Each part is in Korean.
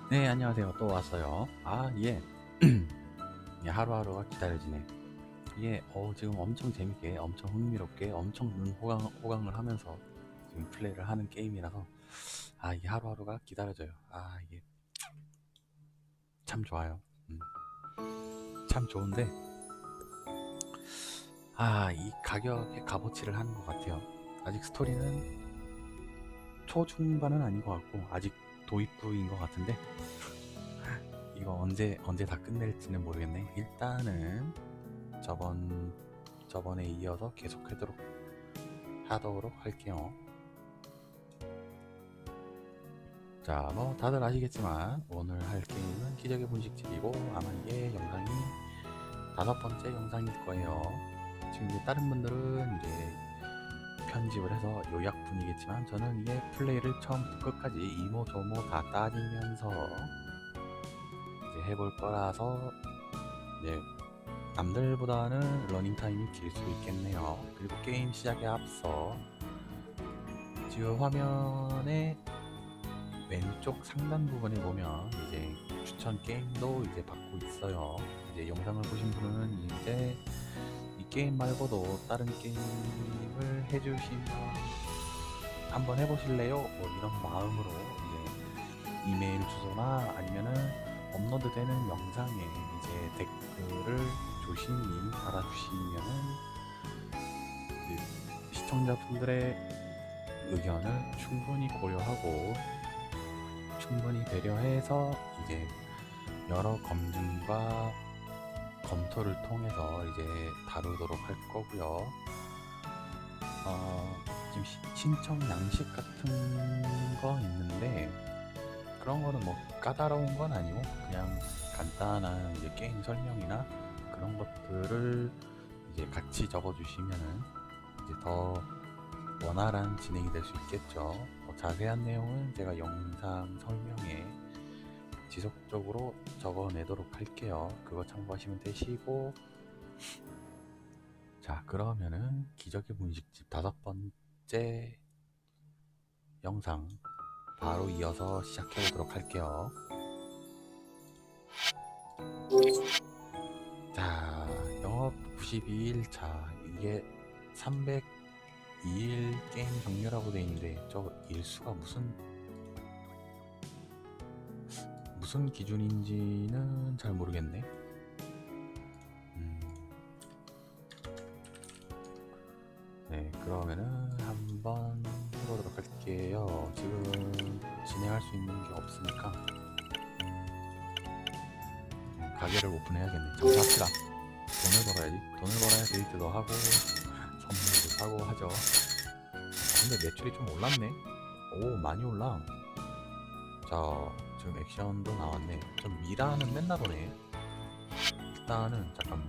네, 안녕하세요. 또 왔어요. 예. 예, 하루하루가 기다려지네. 지금 엄청 재밌게, 엄청 흥미롭게, 엄청 호강을 하면서 지금 플레이를 하는 게임이라서, 이게 하루하루가 기다려져요. 이게 참 좋아요. 참 좋은데, 이 가격의 값어치를 하는 것 같아요. 아직 스토리는 초중반은 아닌 것 같고, 아직 도입부인 것 같은데, 이거 언제 다 끝낼지는 모르겠네. 일단은, 저번에 이어서 하도록 할게요. 자, 뭐 다들 아시겠지만 오늘 할 게임은 기적의 분식집이고 아마 이게 영상이 5번째 영상일 거예요. 지금 이제 다른 분들은 이제 편집을 해서 요약분이겠지만 저는 이게 플레이를 처음부터 끝까지 이모저모 다 따지면서 이제 해볼 거라서 이제 남들보다는 러닝타임이 길 수 있겠네요. 그리고 게임 시작에 앞서 지금 화면에 왼쪽 상단 부분에 보면 이제 추천 게임도 이제 받고 있어요. 이제 영상을 보신 분은 이제 이 게임 말고도 다른 게임을 해주시면 한번 해보실래요? 뭐 이런 마음으로 이제 이메일 주소나 아니면은 업로드되는 영상에 이제 댓글을 조심히 달아주시면은 그 시청자분들의 의견을 충분히 고려하고 충분히 배려해서 이제 여러 검증과 검토를 통해서 이제 다루도록 할 거고요. 지금 신청 양식 같은 거 있는데 그런 거는 뭐 까다로운 건 아니고 그냥 간단한 이제 게임 설명이나 그런 것들을 이제 같이 적어주시면은 이제 더 원활한 진행이 될 수 있겠죠. 자세한 내용은 제가 영상 설명에 지속적으로 적어내도록 할게요. 그거 참고하시면 되시고, 자, 그러면은 기적의 분식집 5번째 영상 바로 이어서 시작해보도록 할게요. 자, 영업 92일. 자, 이게 302일 게임 종료라고 돼 있는데 저 일수가 무슨 기준인지는 잘 모르겠네. 네, 그러면은 한번 해보도록 할게요. 지금 진행할 수 있는 게 없으니까 가게를 오픈해야겠네. 장사합시다. 돈을 벌어야지. 돈을 벌어야 데이트도 하고 선물도 사고 하죠. 근데 매출이 좀 올랐네. 오, 많이 올라. 자, 지금 액션도 나왔네. 좀 미라는 맨날 오네. 일단은 잠깐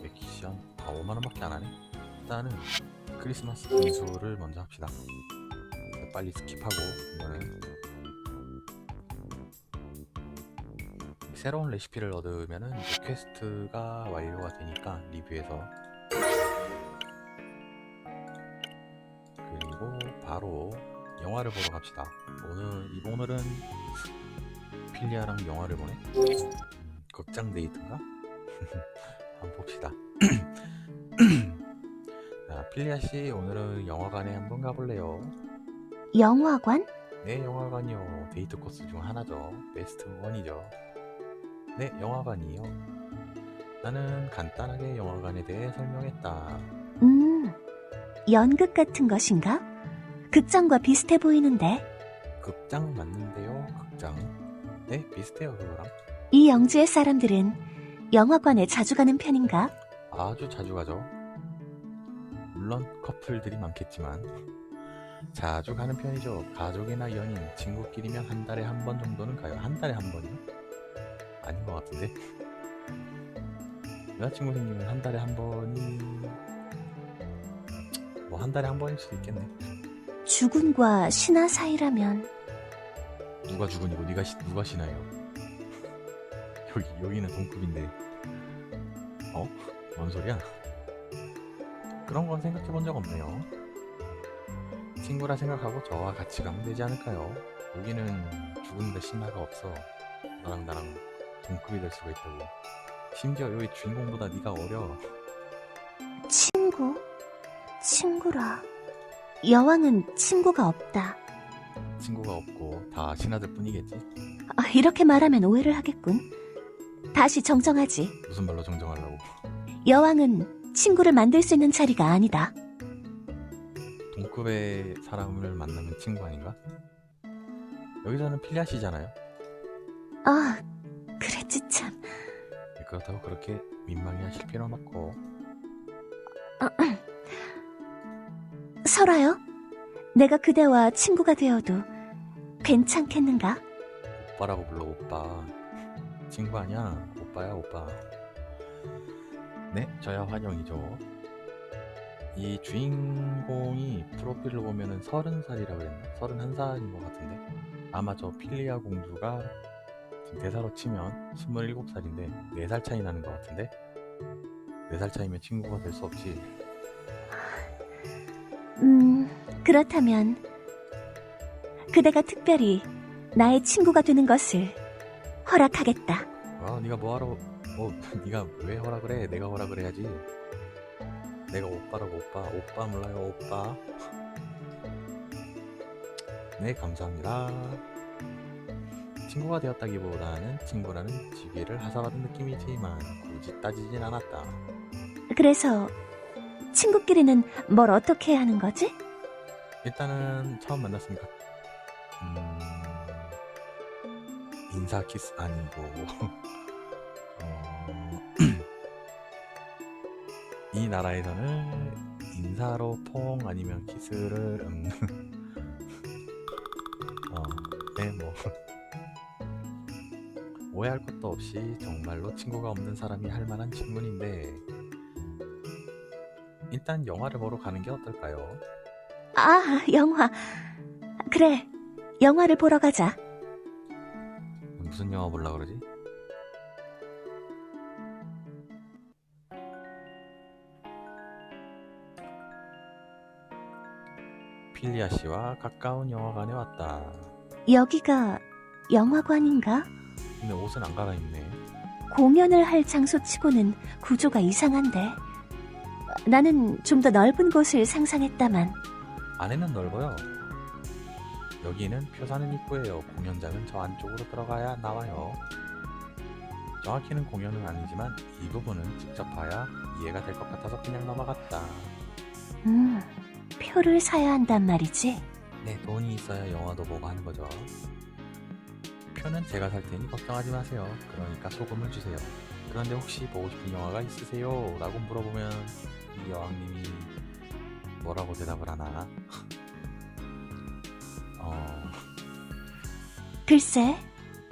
액션 5만원밖에 안 하네. 일단은 크리스마스 분수를 먼저 합시다. 빨리 스킵하고 이거는 새로운 레시피를 얻으면은 이제 퀘스트가 완료가 되니까 리뷰에서 그리고 바로 영화를 보러 갑시다. 오늘은 필리아랑 영화를 보네. 극장 데이트인가? 한번 봅시다. 자, 필리아 씨 오늘은 영화관에 한번 가볼래요? 영화관? 네, 영화관이요. 데이트 코스 중 하나죠. 베스트 원이죠. 네, 영화관이요. 나는 간단하게 영화관에 대해 설명했다. 연극 같은 것인가? 극장과 비슷해 보이는데. 극장 맞는데요, 극장. 네, 비슷해요, 그거랑. 이 영지의 사람들은 영화관에 자주 가는 편인가? 아주 자주 가죠. 물론 커플들이 많겠지만 자주 가는 편이죠. 가족이나 연인, 친구끼리면 한 달에 한 번 정도는 가요. 한 달에 한 번이요? 아닌 것 같은데. 여자친구 생기면 한 달에 한 번이 뭐 한 달에 한 번일 수도 있겠네. 주군과 신하 사이라면. 누가 주군이고 누가 신하요? 여기는 동급인데. 뭔 소리야? 그런 건 생각해 본 적 없네요. 친구라 생각하고 저와 같이 가면 되지 않을까요? 여기는 죽은데 신화가 없어. 너랑 나랑 동급이 될 수가 있다고. 심지어 여기 주인공보다 네가 어려. 친구라. 여왕은 친구가 없다. 친구가 없고 다 신하들 뿐이겠지? 이렇게 말하면 오해를 하겠군. 다시 정정하지. 무슨 말로 정정하려고. 여왕은 친구를 만들 수 있는 자리가 아니다. 동급의 사람을 만나면 친구 아닌가? 여기서는 필리아시잖아요. 아, 그랬지 참. 그렇다고 그렇게 민망해 하실 필요는 없고. 설아요? 내가 그대와 친구가 되어도 괜찮겠는가? 오빠라고 불러. 오빠. 친구 아니야. 오빠야 오빠. 네, 저야 환영이죠. 이 주인공이 프로필을 보면은 30살이라고 그랬나? 31살인 것 같은데 아마 저 필리아 공주가 지금 대사로 치면 27살인데 4살 차이 나는 것 같은데 4살 차이면 친구가 될 수 없지. 그렇다면 그대가 특별히 나의 친구가 되는 것을 허락하겠다. 네가 뭐하러 네가 왜 허락을 해? 내가 허락을 해야지. 내가 오빠라고. 오빠 몰라요 오빠. 네, 감사합니다. 친구가 되었다기보다는 친구라는 직위를 하사받은 느낌이지만 굳이 따지진 않았다. 그래서 친구끼리는 뭘 어떻게 해야 하는 거지? 일단은 처음 만났으니까 인사 키스 아니고 이 나라에서는 인사로 퐁 아니면 키스를 네, 뭐 오해할 것도 없이 정말로 친구가 없는 사람이 할 만한 질문인데 일단 영화를 보러 가는 게 어떨까요? 아, 영화. 그래, 영화를 보러 가자. 무슨 영화 보려고 그러지? 필리아 씨와 가까운 영화관에 왔다. 여기가 영화관인가? 근데 옷은 안 갈아입네. 공연을 할 장소치고는 구조가 이상한데. 나는 좀 더 넓은 곳을 상상했다만. 안에는 넓어요. 여기는 표 사는 입구예요. 공연장은 저 안쪽으로 들어가야 나와요. 정확히는 공연은 아니지만 이 부분은 직접 봐야 이해가 될 것 같아서 그냥 넘어갔다. 표를 사야 한단 말이지? 네, 돈이 있어야 영화도 보고 하는 거죠. 표는 제가 살 테니 걱정하지 마세요. 그러니까 소금을 주세요. 그런데 혹시 보고 싶은 영화가 있으세요? 라고 물어보면 이 여왕님이 뭐라고 대답을 하나? 글쎄,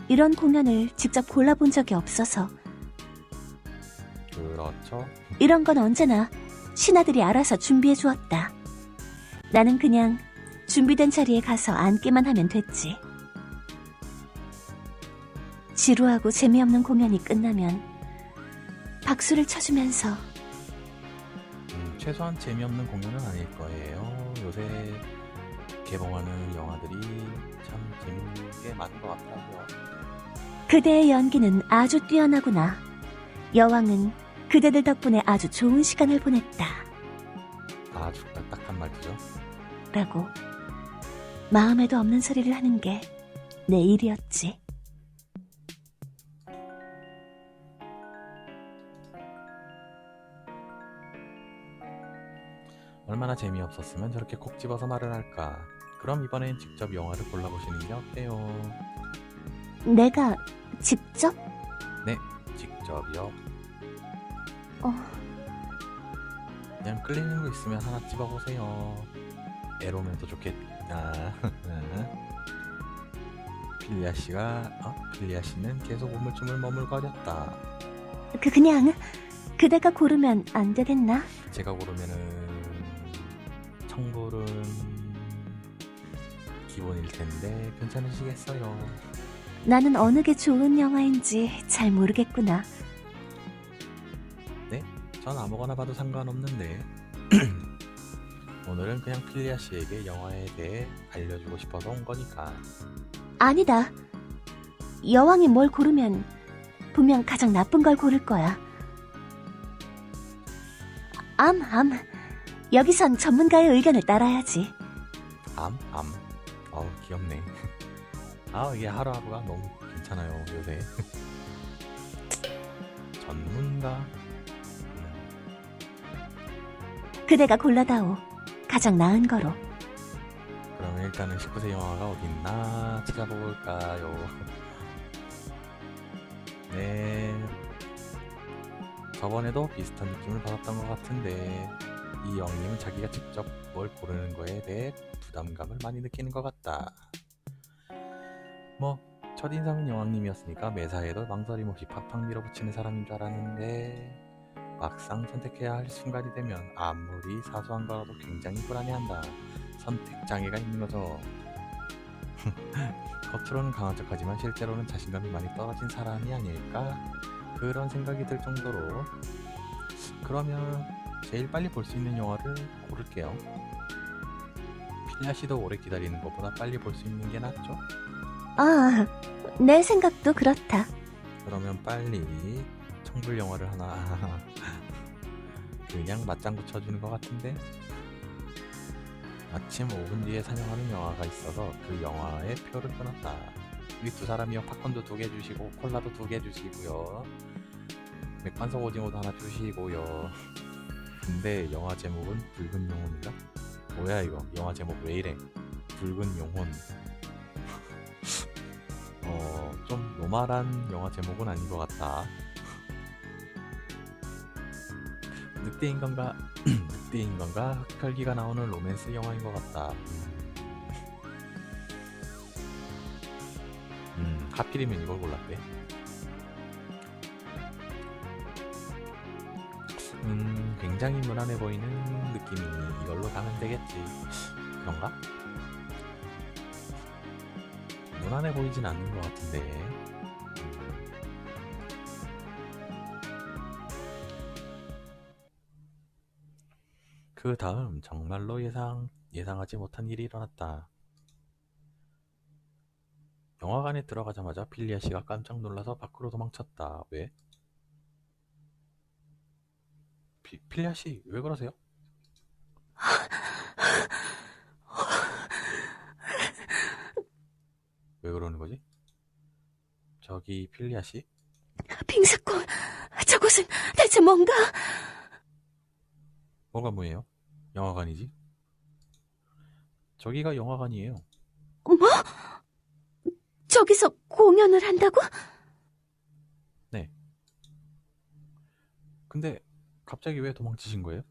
이런 공연을 직접 골라본 적이 없어서. 그렇죠. 이런 건 언제나 신하들이 알아서 준비해 주었다. 나는 그냥 준비된 자리에 가서 앉기만 하면 됐지. 지루하고 재미없는 공연이 끝나면 박수를 쳐주면서 최소한 재미없는 공연은 아닐 거예요. 요새 개봉하는 영화들이 참 재밌는 게 많은 것 같더라고요. 그대의 연기는 아주 뛰어나구나. 여왕은 그대들 덕분에 아주 좋은 시간을 보냈다. 아주 딱한 말투죠. 라고 마음에도 없는 소리를 하는 게 내 일이었지. 얼마나 재미없었으면 저렇게 콕 집어서 말을 할까. 그럼 이번엔 직접 영화를 골라보시는 게 어때요? 내가 직접? 네, 직접이요. 어, 그냥 끌리는 거 있으면 하나 집어보세요. 에로면 더 좋겠다. 필리아 씨는 계속 우물쭈물 머물거렸다. 그냥 그대가 고르면 안 되겠나? 제가 고르면은 청불은 기본일 텐데 괜찮으시겠어요? 나는 어느 게 좋은 영화인지 잘 모르겠구나. 네? 전 아무거나 봐도 상관없는데 오늘은 그냥 필리아 씨에게 영화에 대해 알려주고 싶어서 온 거니까. 아니다. 여왕이 뭘 고르면 분명 가장 나쁜 걸 고를 거야. 여기선 전문가의 의견을 따라야지. 암? 어우, 귀엽네. 이게 하루하루가 너무 괜찮아요, 요새. 전문가? 그대가 골라다오. 가장 나은 거로. 그러면 일단은 19세 영화가 어딨나 찾아볼까요? 네. 저번에도 비슷한 느낌을 받았던 것 같은데 이 영님은 자기가 직접 뭘 고르는 거에 대해 부담감을 많이 느끼는 것 같다. 뭐 첫인상은 여왕님이었으니까 매사에도 망설임 없이 팍팍 밀어붙이는 사람인 줄 알았는데 막상 선택해야 할 순간이 되면 아무리 사소한 거라도 굉장히 불안해한다. 선택 장애가 있는 거죠. 겉으로는 강한 척하지만 실제로는 자신감이 많이 떨어진 사람이 아닐까? 그런 생각이 들 정도로. 그러면 제일 빨리 볼 수 있는 영화를 고를게요. 필리아 씨도 오래 기다리는 것보다 빨리 볼 수 있는 게 낫죠? 아, 내 생각도 그렇다. 그러면 빨리 청불 영화를 하나 그냥 맞장구 쳐주는 것 같은데. 아침 5분 뒤에 상영하는 영화가 있어서 그 영화에 표를 끊었다. 이 두 사람이요, 팝콘도 2개 주시고 콜라도 2개 주시고요, 맥반석 오징어도 하나 주시고요. 근데 영화 제목은 붉은 영혼인가? 뭐야 이거, 영화 제목 왜 이래? 붉은 영혼. 좀 노멀한 영화 제목은 아닌 것 같다. 늑대인간과 흑혈기가 나오는 로맨스 영화인 것 같다. 하필이면 이걸 골랐대. 굉장히 무난해 보이는 느낌이 이걸로 가면 되겠지. 그런가? 무난해 보이진 않는 것 같은데. 그 다음 정말로 예상하지 못한 일이 일어났다. 영화관에 들어가자마자 필리아 씨가 깜짝 놀라서 밖으로 도망쳤다. 왜? 필리아 씨, 왜 그러세요? 왜 그러는 거지? 저기 필리아 씨? 빙사꽃, 저곳은 대체 뭔가? 뭐가 뭐예요? 영화관이지? 저기가 영화관이에요. 뭐? 저기서 공연을 한다고? 네. 근데 갑자기 왜 도망치신 거예요?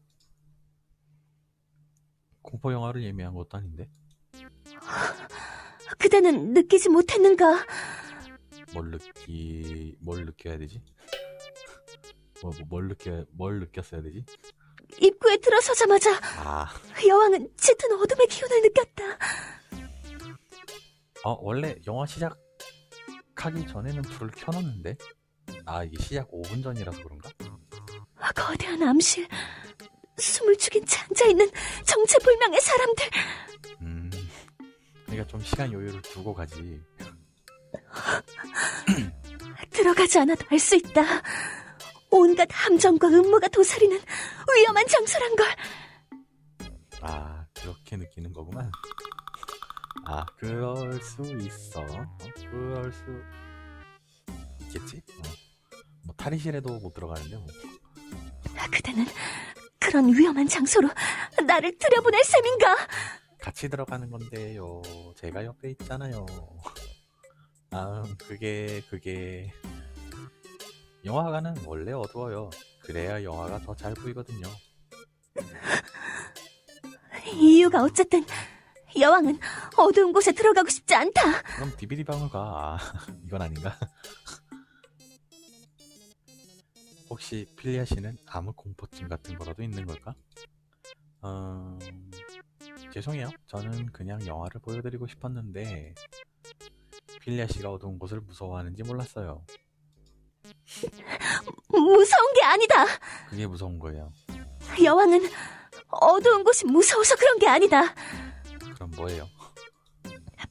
공포 영화를 예매한 것도 아닌데. 그대는 느끼지 못했는가? 뭘 느껴야 되지? 뭘 느꼈어야 되지? 입구에 들어서자마자 아, 여왕은 짙은 어둠의 기운을 느꼈다. 원래 영화 시작하기 전에는 불을 켜놓는데? 이게 시작 5분 전이라서 그런가? 거대한 암실, 숨을 죽인 채 앉아있는 정체불명의 사람들. 그러니까 좀 시간 여유를 두고 가지. 들어가지 않아도 알 수 있다. 온갖 함정과 음모가 도사리는 위험한 장소란 걸. 그렇게 느끼는 거구만. 그럴 수 있어. 그럴 수 있겠지? 뭐 탈의실에도 못 들어가는데 뭐. 그대는 그런 위험한 장소로 나를 들여보낼 셈인가? 같이 들어가는 건데요. 제가 옆에 있잖아요. 그게 영화관은 원래 어두워요. 그래야 영화가 더 잘 보이거든요. 이유가 어쨌든 여왕은 어두운 곳에 들어가고 싶지 않다. 그럼 디비디방을 가. 이건 아닌가? 혹시 필리아 씨는 암흑 공포증 같은 거라도 있는 걸까? 죄송해요. 저는 그냥 영화를 보여드리고 싶었는데 필리아 씨가 어두운 곳을 무서워하는지 몰랐어요. 무서운 게 아니다. 그게 무서운 거예요. 여왕은 어두운 곳이 무서워서 그런 게 아니다. 그럼 뭐예요?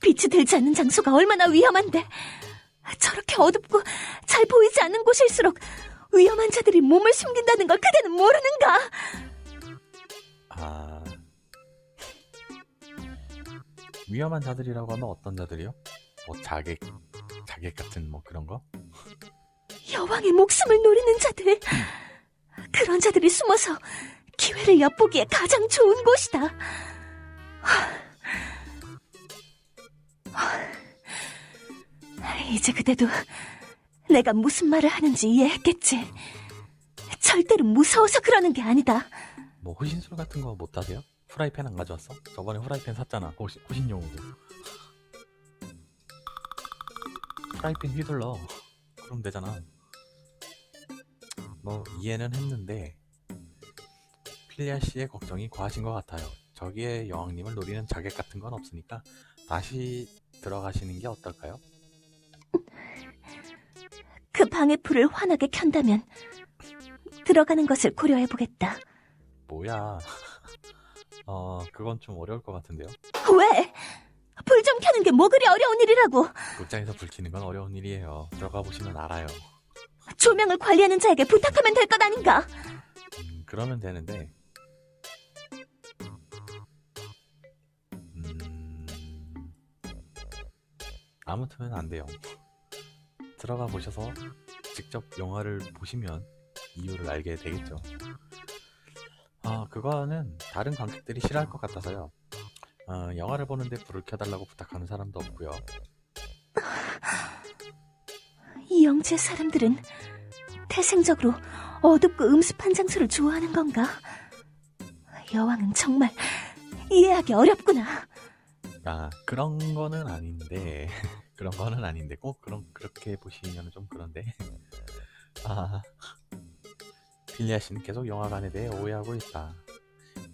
빛이 들지 않는 장소가 얼마나 위험한데. 저렇게 어둡고 잘 보이지 않는 곳일수록 위험한 자들이 몸을 숨긴다는 걸 그대는 모르는가? 아, 위험한 자들이라고 하면 어떤 자들이요? 뭐 자객 같은 뭐 그런 거? 여왕의 목숨을 노리는 자들. 그런 자들이 숨어서 기회를 엿보기에 가장 좋은 곳이다. 이제 그대도 내가 무슨 말을 하는지 이해했겠지. 절대로 무서워서 그러는 게 아니다. 뭐 호신술 같은 거 못 하세요? 후라이팬 안 가져왔어? 저번에 후라이팬 샀잖아. 호신용으로. 후라이팬 휘둘러. 그럼 되잖아. 뭐 이해는 했는데 필리아 씨의 걱정이 과하신 것 같아요. 저기에 여왕님을 노리는 자객 같은 건 없으니까 다시 들어가시는 게 어떨까요? 그 방의 불을 환하게 켠다면 들어가는 것을 고려해보겠다. 뭐야? 그건 좀 어려울 것 같은데요. 왜? 불 좀 켜는 게 뭐 그리 어려운 일이라고. 극장에서 불 켜는 건 어려운 일이에요. 들어가 보시면 알아요. 조명을 관리하는 자에게 부탁하면 될 것 아닌가? 그러면 되는데 아무튼 안 돼요. 들어가 보셔서 직접 영화를 보시면 이유를 알게 되겠죠. 그거는 다른 관객들이 싫어할 것 같아서요. 영화를 보는데 불을 켜달라고 부탁하는 사람도 없고요. 이 영지의 사람들은 태생적으로 어둡고 음습한 장소를 좋아하는 건가? 여왕은 정말 이해하기 어렵구나. 그런 거는 아닌데 그런 거는 아닌데 꼭 그렇게 보시면 좀 그런데 필리아 씨는 계속 영화관에 대해 오해하고 있다.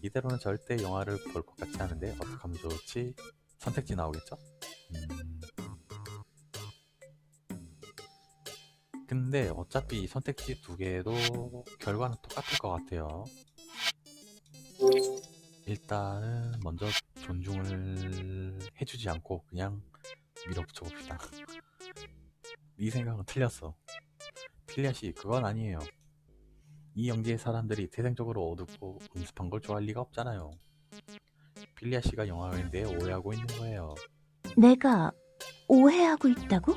이대로는 절대 영화를 볼 것 같지 않은데 어떻게 하면 좋을지 선택지 나오겠죠? 근데 어차피 이 선택지 두 개도 결과는 똑같을 것 같아요. 일단은 먼저 존중을 해주지 않고 그냥 밀어붙여 봅시다. 네 생각은 틀렸어. 필리아 씨, 그건 아니에요. 이 영지의 사람들이 태생적으로 어둡고 음습한 걸 좋아할 리가 없잖아요. 필리아 씨가 영화관에 대해 오해하고 있는 거예요. 내가 오해하고 있다고?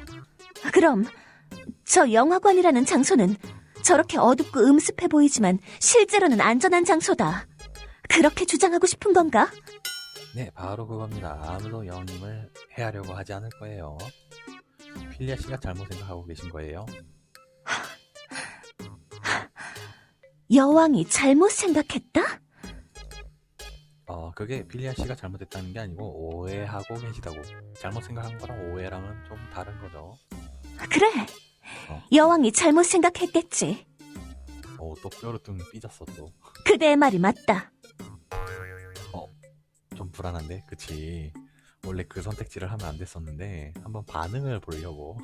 그럼 저 영화관이라는 장소는 저렇게 어둡고 음습해 보이지만 실제로는 안전한 장소다. 그렇게 주장하고 싶은 건가? 네, 바로 그겁니다. 아무도 여왕님을 해하려고 하지 않을 거예요. 필리아 씨가 잘못 생각하고 계신 거예요. 여왕이 잘못 생각했다? 그게 필리아 씨가 잘못했다는 게 아니고 오해하고 계시다고. 잘못 생각한 거랑 오해랑은 좀 다른 거죠. 그래, 여왕이 잘못 생각했겠지. 또 뾰루뚱 삐졌어 또. 그대의 말이 맞다. 좀 불안한데, 그치? 원래 그 선택지를 하면 안 됐었는데 한번 반응을 보려고.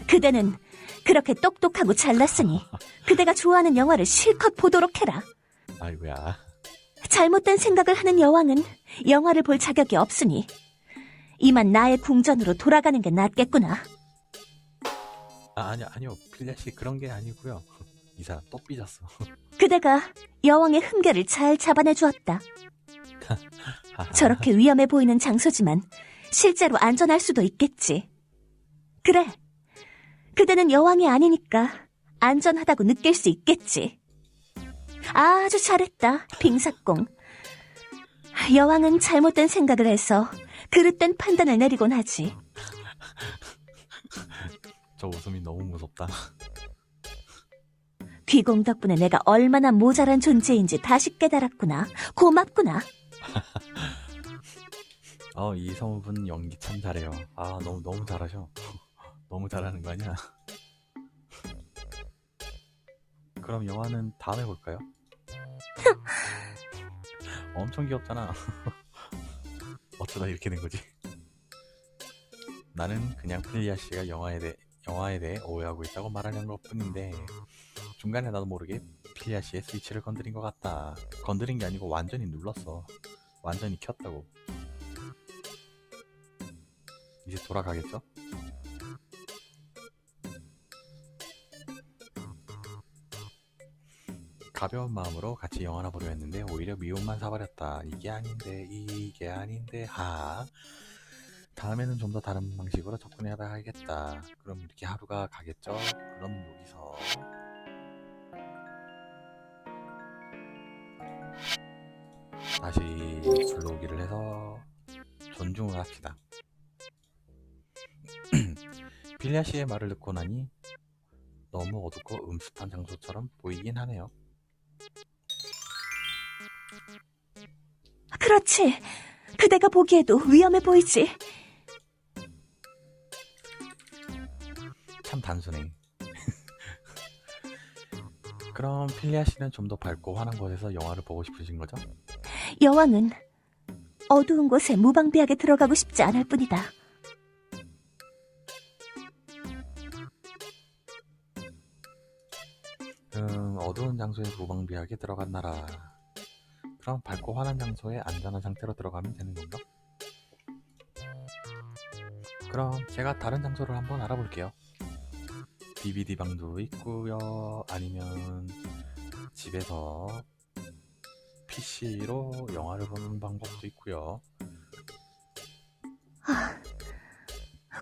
그대는 그렇게 똑똑하고 잘났으니 그대가 좋아하는 영화를 실컷 보도록 해라. 아이고야. 잘못된 생각을 하는 여왕은 영화를 볼 자격이 없으니 이만 나의 궁전으로 돌아가는 게 낫겠구나. 아니요. 필리아 씨 그런 게 아니고요. 이 사람 또 삐졌어. 그대가 여왕의 흠결을 잘 잡아내 주었다. 저렇게 위험해 보이는 장소지만 실제로 안전할 수도 있겠지. 그래, 그대는 여왕이 아니니까 안전하다고 느낄 수 있겠지. 아주 잘했다, 빙사공. 여왕은 잘못된 생각을 해서 그릇된 판단을 내리곤 하지. 저 웃음이 너무 무섭다. 귀공 덕분에 내가 얼마나 모자란 존재인지 다시 깨달았구나. 고맙구나. 이 성우분 연기 참 잘해요. 너무 잘하셔. 너무 잘하는 거 아니야? 그럼 영화는 다음에 볼까요? 엄청 귀엽잖아. 어쩌다 이렇게 된 거지? 나는 그냥 필리아 씨가 영화에 대해 오해하고 있다고 말하려는 것 뿐인데 중간에 나도 모르게 필리아 씨의 스위치를 건드린 것 같다. 건드린 게 아니고 완전히 눌렀어. 완전히 켰다고. 이제 돌아가겠죠? 가벼운 마음으로 같이 영화나 보려 했는데 오히려 미움만 사버렸다. 이게 아닌데 다음에는 좀 더 다른 방식으로 접근해 봐야겠다. 그럼 이렇게 하루가 가겠죠? 그럼 여기서 다시 불러오기를 해서 존중을 합시다. 필리아 씨의 말을 듣고 나니 너무 어둡고 음습한 장소처럼 보이긴 하네요. 그렇지. 그대가 보기에도 위험해 보이지. 참 단순해. 그럼 필리아 씨는 좀 더 밝고 환한 곳에서 영화를 보고 싶으신 거죠? 여왕은 어두운 곳에 무방비하게 들어가고 싶지 않을 뿐이다. 어두운 장소에 무방비하게 들어간나라. 그럼 밝고 환한 장소에 안전한 상태로 들어가면 되는 건가? 그럼 제가 다른 장소를 한번 알아볼게요. DVD 방도 있고요. 아니면 집에서 PC로 영화를 보는 방법도 있고요.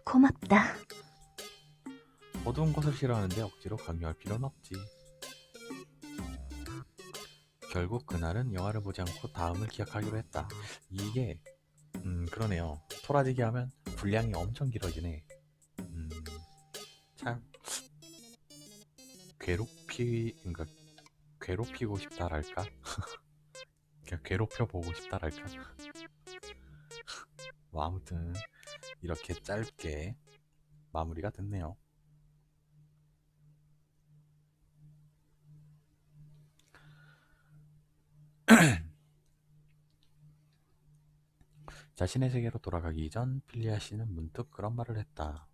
고맙다. 어두운 곳을 싫어하는데 억지로 강요할 필요는 없지. 결국 그날은 영화를 보지 않고 다음을 기약하기로 했다. 이게 그러네요. 토라지기 하면 분량이 엄청 길어지네. 참 그러니까 괴롭히고 싶다랄까? 그냥 괴롭혀 보고 싶다랄까? 뭐 아무튼 이렇게 짧게 마무리가 됐네요. 자신의 세계로 돌아가기 전 필리아 씨는 문득 그런 말을 했다.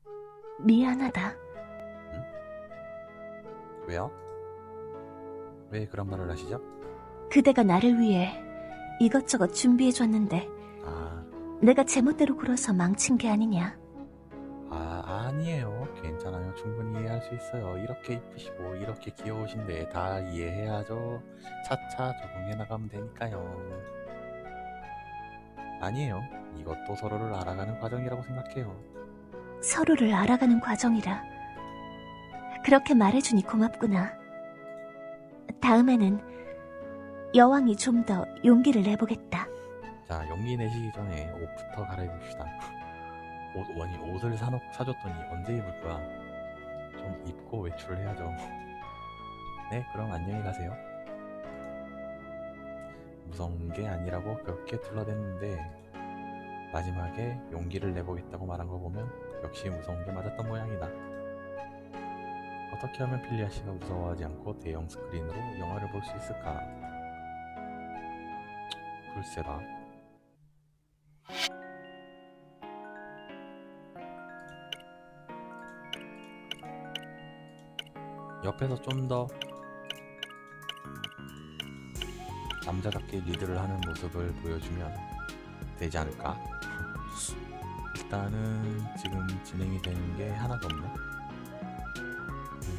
미안하다. 왜요? 왜 그런 말을 하시죠? 그대가 나를 위해 이것저것 준비해줬는데 아, 내가 제멋대로 굴어서 망친 게 아니냐. 아니에요. 괜찮아요. 충분히 이해할 수 있어요. 이렇게 이쁘시고 이렇게 귀여우신데 다 이해해야죠. 차차 적응해 나가면 되니까요. 아니에요. 이것도 서로를 알아가는 과정이라고 생각해요. 서로를 알아가는 과정이라. 그렇게 말해주니 고맙구나. 다음에는 여왕이 좀 더 용기를 내보겠다. 자, 용기 내시기 전에 옷부터 갈아입읍시다. 옷을 사줬더니 언제 입을 거야? 좀 입고 외출을 해야죠. 네, 그럼 안녕히 가세요. 무서운 게 아니라고 그렇게 둘러댔는데 마지막에 용기를 내보겠다고 말한 거 보면 역시 무서운 게 맞았던 모양이다. 어떻게 하면 필리아 씨가 무서워하지 않고 대형 스크린으로 영화를 볼 수 있을까? 글쎄다. 옆에서 좀 더 남자답게 리드를 하는 모습을 보여주면 되지 않을까? 일단은 지금 진행이 되는 게 하나도 없네.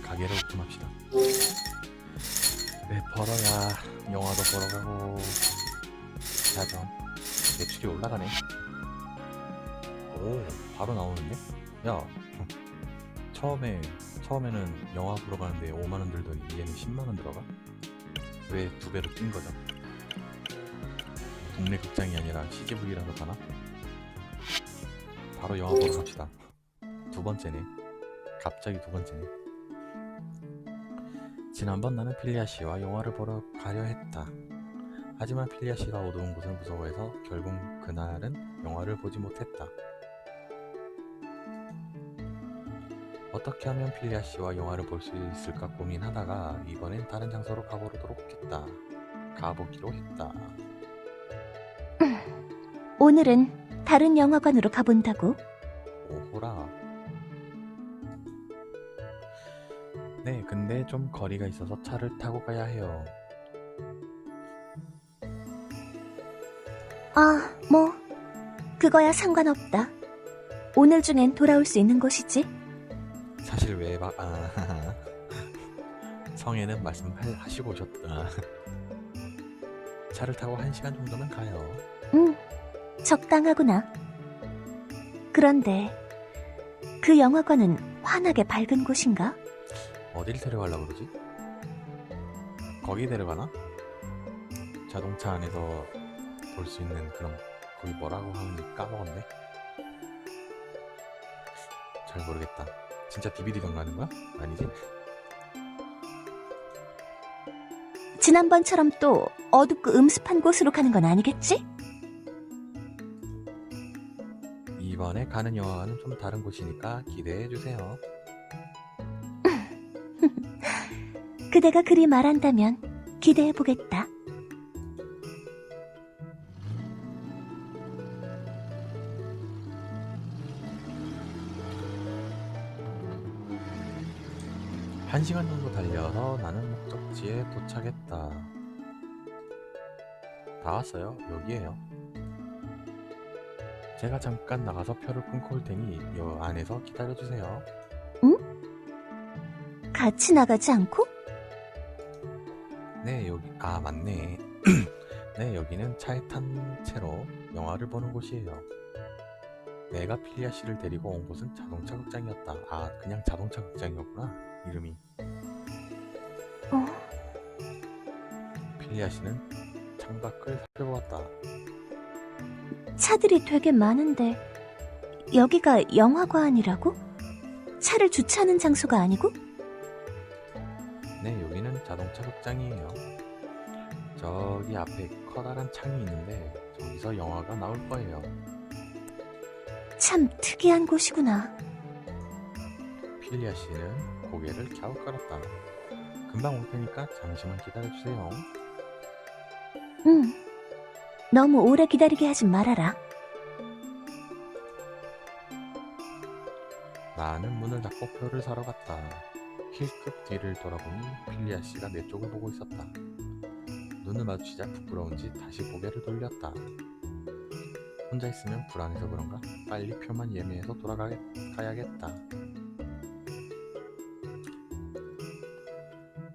가게를 오픈합시다. 왜 벌어야 영화도 보러 가고 하죠. 매출이 올라가네. 오, 바로 나오는데? 야, 처음에는 영화 보러 가는데 5만원 들더니 얘는 10만원 들어가? 왜 2배로 뛴 거죠? 동네 극장이 아니라 CGV라서 가나? 바로 영화 보러 갑시다. 두 번째네. 갑자기 두 번째네. 지난번 나는 필리아 씨와 영화를 보러 가려 했다. 하지만 필리아 씨가 어두운 곳을 무서워해서 결국 그날은 영화를 보지 못했다. 어떻게 하면 필리아 씨와 영화를 볼 수 있을까 고민하다가 이번엔 다른 장소로 가보기로 했다. 오늘은 다른 영화관으로 가본다고? 오호라. 네, 근데 좀 거리가 있어서 차를 타고 가야 해요. 아, 뭐, 그거야 상관없다. 오늘 중엔 돌아올 수 있는 곳이지. 사실 성에는 말씀하시고 오셨다. 차를 타고 1시간 정도면 가요. 응, 적당하구나. 그런데 그 영화관은 환하게 밝은 곳인가? 어딜 데려가려고 그러지? 거기 데려가나? 자동차 안에서 볼 수 있는 그런, 거기 뭐라고 하는지 까먹었네. 잘 모르겠다. 진짜 DVD관 가는 거야? 아니지? 지난번처럼 또 어둡고 음습한 곳으로 가는 건 아니겠지? 이번에 가는 영화관은 좀 다른 곳이니까 기대해주세요. 그대가 그리 말한다면 기대해보겠다. 한 시간 정도 달려서 나는 목적지에 도착했다. 다 왔어요. 여기에요. 제가 잠깐 나가서 표를 끊고 올 테니 여 안에서 기다려주세요. 응? 같이 나가지 않고? 네, 여기, 맞네. 네, 여기는 차에 탄 채로 영화를 보는 곳이에요. 내가 필리아 씨를 데리고 온 곳은 자동차 극장이었다. 그냥 자동차 극장이었구나. 이름이. 어, 필리아 씨는 창밖을 살펴보았다. 차들이 되게 많은데 여기가 영화관이라고? 차를 주차하는 장소가 아니고? 네, 여기는 자동차 극장이에요. 저기 앞에 커다란 창이 있는데 저기서 영화가 나올 거예요. 참 특이한 곳이구나. 필리아 씨는 고개를 갸웃거렸다. 금방 올 테니까 잠시만 기다려주세요. 응, 너무 오래 기다리게 하지 말아라. 나는 문을 닫고 표를 사러 갔다. 힐끗 뒤를 돌아보니 필리아 씨가 내 쪽을 보고 있었다. 눈을 마주치자 부끄러운지 다시 고개를 돌렸다. 혼자 있으면 불안해서 그런가? 빨리 표만 예매해서 가야겠다.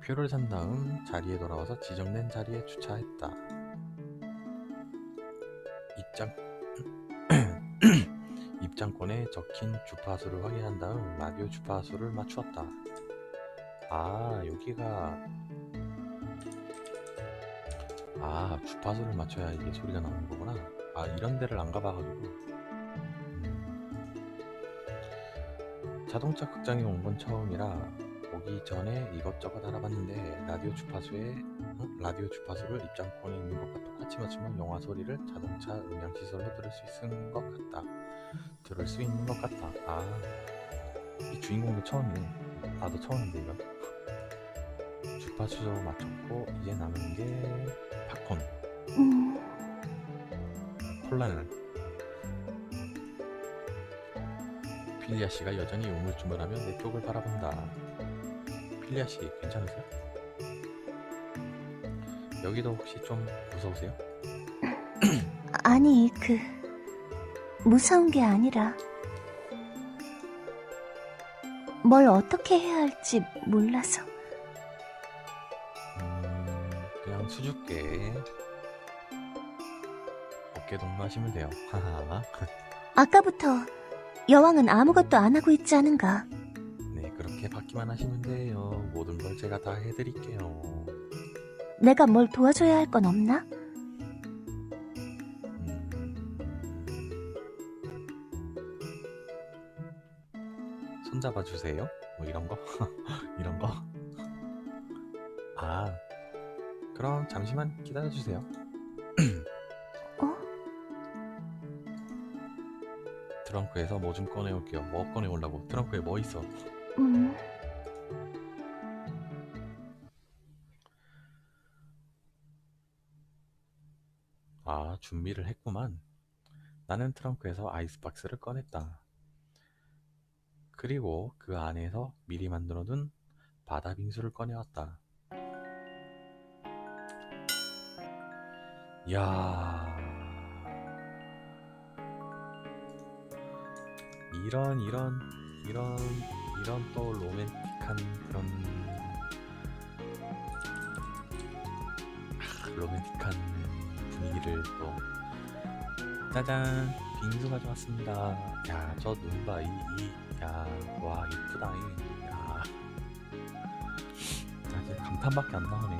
표를 산 다음 자리에 돌아와서 지정된 자리에 주차했다. 입장 입장권에 적힌 주파수를 확인한 다음 라디오 주파수를 맞추었다. 여기가 주파수를 맞춰야 이게 소리가 나는 거구나. 이런 데를 안 가봐가지고. 자동차 극장에 온 건 처음이라 오기 전에 이것저것 알아봤는데 라디오 주파수를 입장권에 있는 것과 똑같이 맞추면 영화 소리를 자동차 음향 시설로 들을 수 있는 것 같다. 이 주인공도 처음이네. 나도 처음인데 이거. 주파수 맞췄고 이제 남은 게 팝콘. 음, 콜라는 필리아 씨가 여전히 우물쭈물하며 내 쪽을 바라본다. 필리아 씨 괜찮으세요? 여기도 혹시 좀 무서우세요? 아니, 무서운 게 아니라 뭘 어떻게 해야 할지 몰라서. 그냥 수줍게 어깨 동무하시면 돼요. 하하. 아까부터 여왕은 아무것도 안 하고 있지 않은가? 네, 그렇게 받기만 하시면 돼요. 모든 걸 제가 다 해드릴게요. 내가 뭘 도와줘야 할 건 없나? 손잡아 주세요. 뭐 이런 거? 이런 거? 그럼 잠시만 기다려 주세요. 어? 트렁크에서 뭐 좀 꺼내올게요. 뭐 꺼내오려고? 트렁크에 뭐 있어? 음, 준비를 했구만. 나는 트렁크에서 아이스박스를 꺼냈다. 그리고 그 안에서 미리 만들어둔 바다 빙수를 꺼내왔다. 이야, 이런 또 로맨틱한 분위기를 또. 짜잔, 빙수 가져왔습니다. 야, 저 눈 봐. 야, 와, 이쁘다. 야, 나 이제 감탄밖에 안 나오네.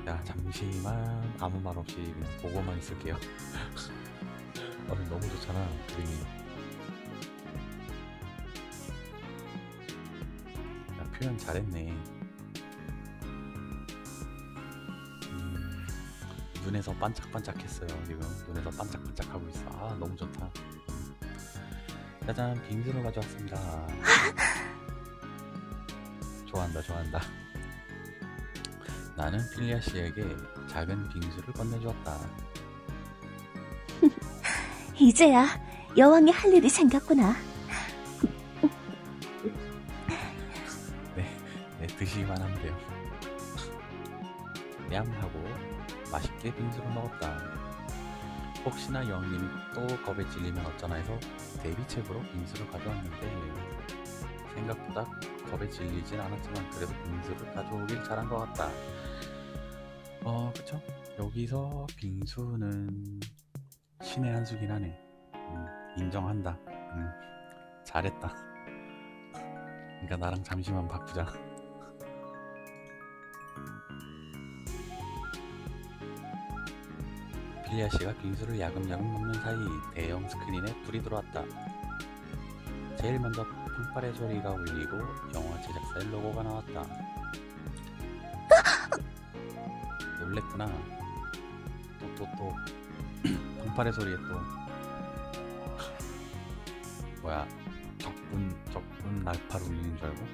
야, 잠시만 아무 말 없이 그냥 보고만 있을게요. 오늘 너무 좋잖아, 그림이. 야, 표현 잘했네. 눈에서 반짝반짝했어요. 지금 눈에서 반짝반짝하고 있어. 아, 너무 좋다. 짜잔, 빙수를 가져왔습니다. 좋아한다. 나는 필리아 씨에게 작은 빙수를 건네주었다. 이제야 여왕이 할 일이 생겼구나. 네, 드시기만 하면 돼요. 냠 하고 맛있게 빙수를 먹었다. 혹시나 여왕님이 또 겁에 질리면 어쩌나 해서 대비책으로 빙수를 가져왔는데 생각보다 겁에 질리진 않았지만 그래도 빙수를 가져오길 잘한 것 같다. 그쵸? 여기서 빙수는 신의 한 수긴 하네. 인정한다. 잘했다. 그러니까 나랑 잠시만 바꾸자. 필리아 씨가 빙수를 야금야금 먹는 사이 대형 스크린에 불이 들어왔다. 제일 먼저 팡파레 소리가 울리고 영화 제작사의 로고가 나왔다. 놀랬구나. 또 팡파레 소리에 또 뭐야, 적군 날파를 울리는 줄 알고.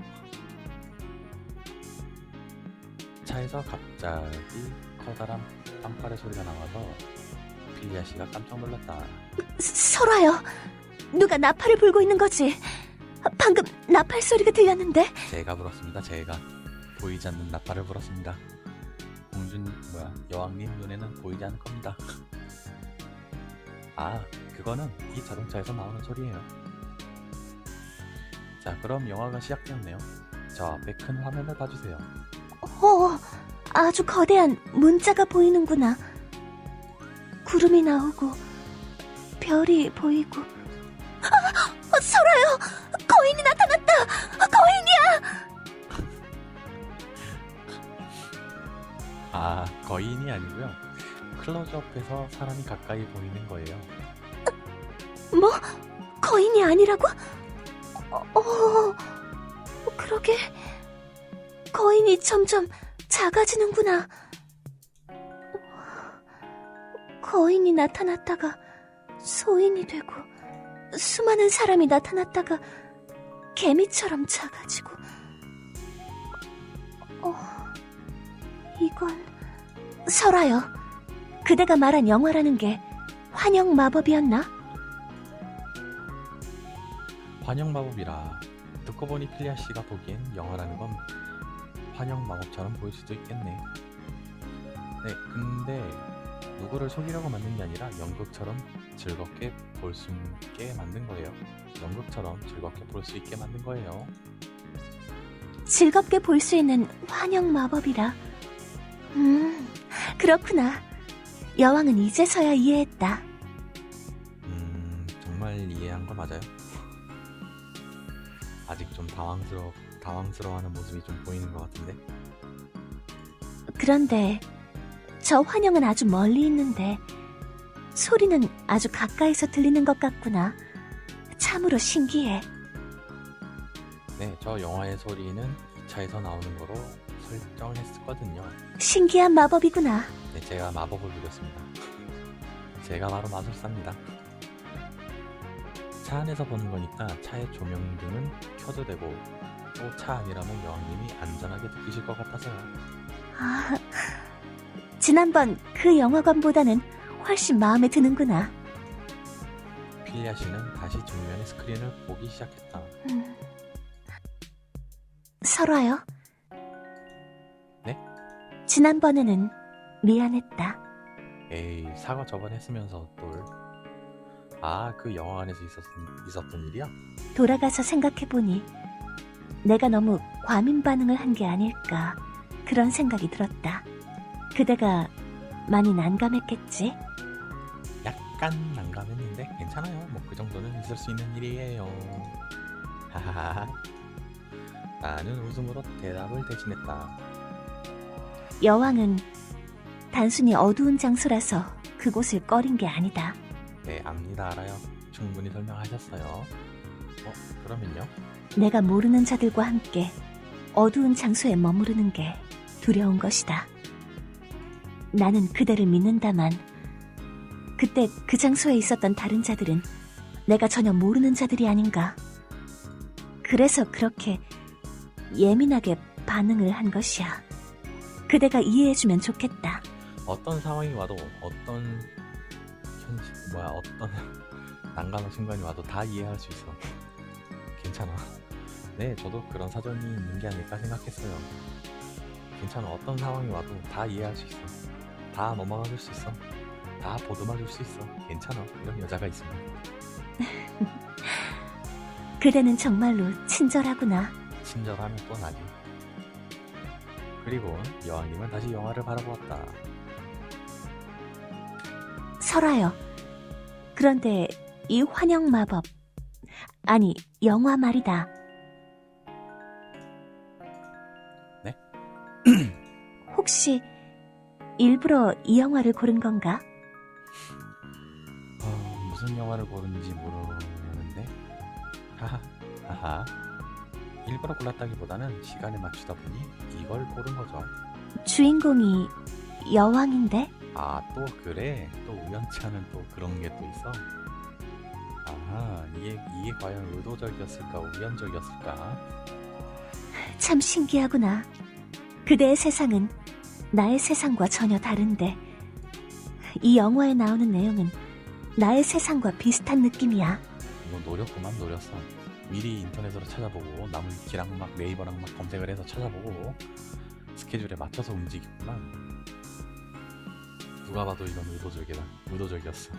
차에서 갑자기 커다란 팡파레 소리가 나와서 필리아 씨가 깜짝 놀랐다. 설아요, 누가 나팔을 불고 있는 거지? 방금 나팔 소리가 들렸는데. 제가 불었습니다. 제가 보이지 않는 나팔을 불었습니다. 여왕님 눈에는 보이지 않을 겁니다. 아, 그거는 이 자동차에서 나오는 소리예요. 자, 그럼 영화가 시작되었네요. 저 앞에 큰 화면을 봐주세요. 아주 거대한 문자가 보이는구나. 구름이 나오고 별이 보이고. 설아요, 거인이 나타났다. 거인이야. 아, 거인이 아니고요. 클로즈업해서 사람이 가까이 보이는 거예요. 뭐? 거인이 아니라고? 그러게. 거인이 점점 작아지는구나. 거인이 나타났다가 소인이 되고, 수많은 사람이 나타났다가 개미처럼 작아지고. 이건... 설아요, 그대가 말한 영화라는 게 환영 마법이었나? 환영 마법이라. 듣고 보니 필리아 씨가 보기엔 영화라는 건 환영 마법처럼 보일 수도 있겠네. 네, 근데 누구를 속이려고 만든 게 아니라 연극처럼 즐겁게 볼 수 있게 만든 거예요. 연극처럼 즐겁게 볼 수 있게 만든 거예요. 즐겁게 볼 수 있는 환영 마법이라. 그렇구나. 여왕은 이제서야 이해했다. 정말 이해한 거 맞아요? 아직 좀 당황스러워하는 모습이 좀 보이는 것 같은데. 그런데 저 환영은 아주 멀리 있는데 소리는 아주 가까이서 들리는 것 같구나. 참으로 신기해. 네, 저 영화의 소리는 이 차에서 나오는 거로 설정했었거든요. 신기한 마법이구나. 네, 제가 마법을 부렸습니다. 제가 바로 마술사입니다. 차 안에서 보는 거니까 차의 조명등은 켜도 되고 또 차 안이라면 여왕님이 안전하게 느끼실 것 같아서요. 아, 지난번 그 영화관보다는 훨씬 마음에 드는구나. 필리아 씨는 다시 정면의 스크린을 보기 시작했다. 설아요? 네? 지난번에는 미안했다. 에이, 사과 저번에 했으면서 또. 아, 그 영화관에서 있었던 일이야? 돌아가서 생각해보니 내가 너무 과민 반응을 한 게 아닐까 그런 생각이 들었다. 그대가 많이 난감했겠지? 약간 난감했는데 괜찮아요. 뭐 그 정도는 있을 수 있는 일이에요. 하하하. 나는 웃음으로 대답을 대신했다. 여왕은 단순히 어두운 장소라서 그곳을 꺼린 게 아니다. 네, 압니다. 알아요. 충분히 설명하셨어요. 그러면요? 내가 모르는 자들과 함께 어두운 장소에 머무르는 게 두려운 것이다. 나는 그대를 믿는다만 그때 그 장소에 있었던 다른 자들은 내가 전혀 모르는 자들이 아닌가. 그래서 그렇게 예민하게 반응을 한 것이야. 그대가 이해해주면 좋겠다. 어떤 상황이 와도 어떤 어떤 난감한 순간이 와도 다 이해할 수 있어. 괜찮아. 네, 저도 그런 사정이 있는 게 아닐까 생각했어요. 괜찮아. 어떤 상황이 와도 다 이해할 수 있어. 다 넘어가 줄 수 있어. 다 보듬어 줄 수 있어. 괜찮아. 이런 여자가 있으면. 그대는 정말로 친절하구나. 친절하면 또 나지. 그리고 여왕님은 다시 영화를 바라보았다. 설아요. 그런데 이 환영 마법, 아니 영화 말이다. 네? 혹시 일부러 이 영화를 고른 건가? 무슨 영화를 고른지 모르는데. 하하. 일부러 골랐다기보다는 시간에 맞추다 보니 이걸 고른 거죠. 주인공이 여왕인데? 아, 또 그래? 또 우연치 않은 또 그런 게 또 있어? 아하, 이게 과연 의도적이었을까, 우연적이었을까? 참 신기하구나. 그대의 세상은 나의 세상과 전혀 다른데 이 영화에 나오는 내용은 나의 세상과 비슷한 느낌이야. 이거 노렸구만, 노렸어. 미리 인터넷으로 찾아보고 나물위키랑 막 네이버랑 막 검색을 해서 찾아보고 스케줄에 맞춰서 움직이구만. 누가 봐도 이건 의도적이었어.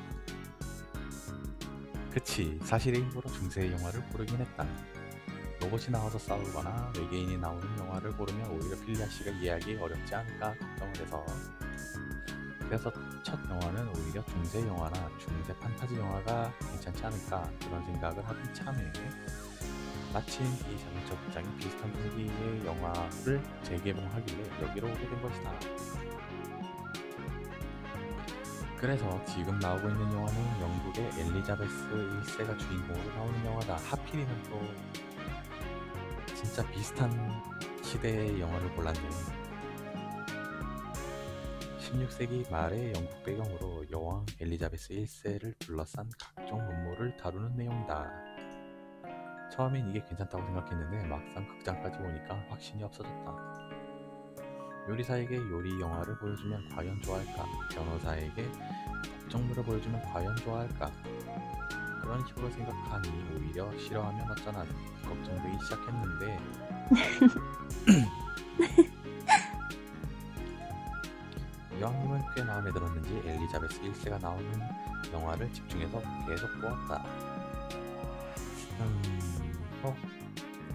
그치, 사실 일부러 중세의 영화를 고르긴 했다. 로봇이 나와서 싸우거나 외계인이 나오는 영화를 고르면 오히려 필리아 씨가 이해하기 어렵지 않을까 걱정을 해서, 그래서 첫 영화는 오히려 중세 영화나 중세 판타지 영화가 괜찮지 않을까 그런 생각을 하던 참에 마침 이 자동차 극장이 비슷한 분위기의 영화를 재개봉하길래 여기로 오게 된 것이다. 그래서 지금 나오고 있는 영화는 영국의 엘리자베스 1세가 주인공으로 나오는 영화다. 하필이면 또 진짜 비슷한 시대의 영화를 골랐네. 16세기 말의 영국 배경으로 여왕 엘리자베스 1세를 둘러싼 각종 음모를 다루는 내용이다. 처음엔 이게 괜찮다고 생각했는데 막상 극장까지 오니까 확신이 없어졌다. 요리사에게 요리 영화를 보여주면 과연 좋아할까? 변호사에게 법정물을 보여주면 과연 좋아할까? 그런 식으로 생각하니 오히려 싫어하면 어쩌나 걱정되기 시작했는데 여왕님은 꽤 마음에 들었는지 엘리자베스 1세가 나오는 영화를 집중해서 계속 보았다.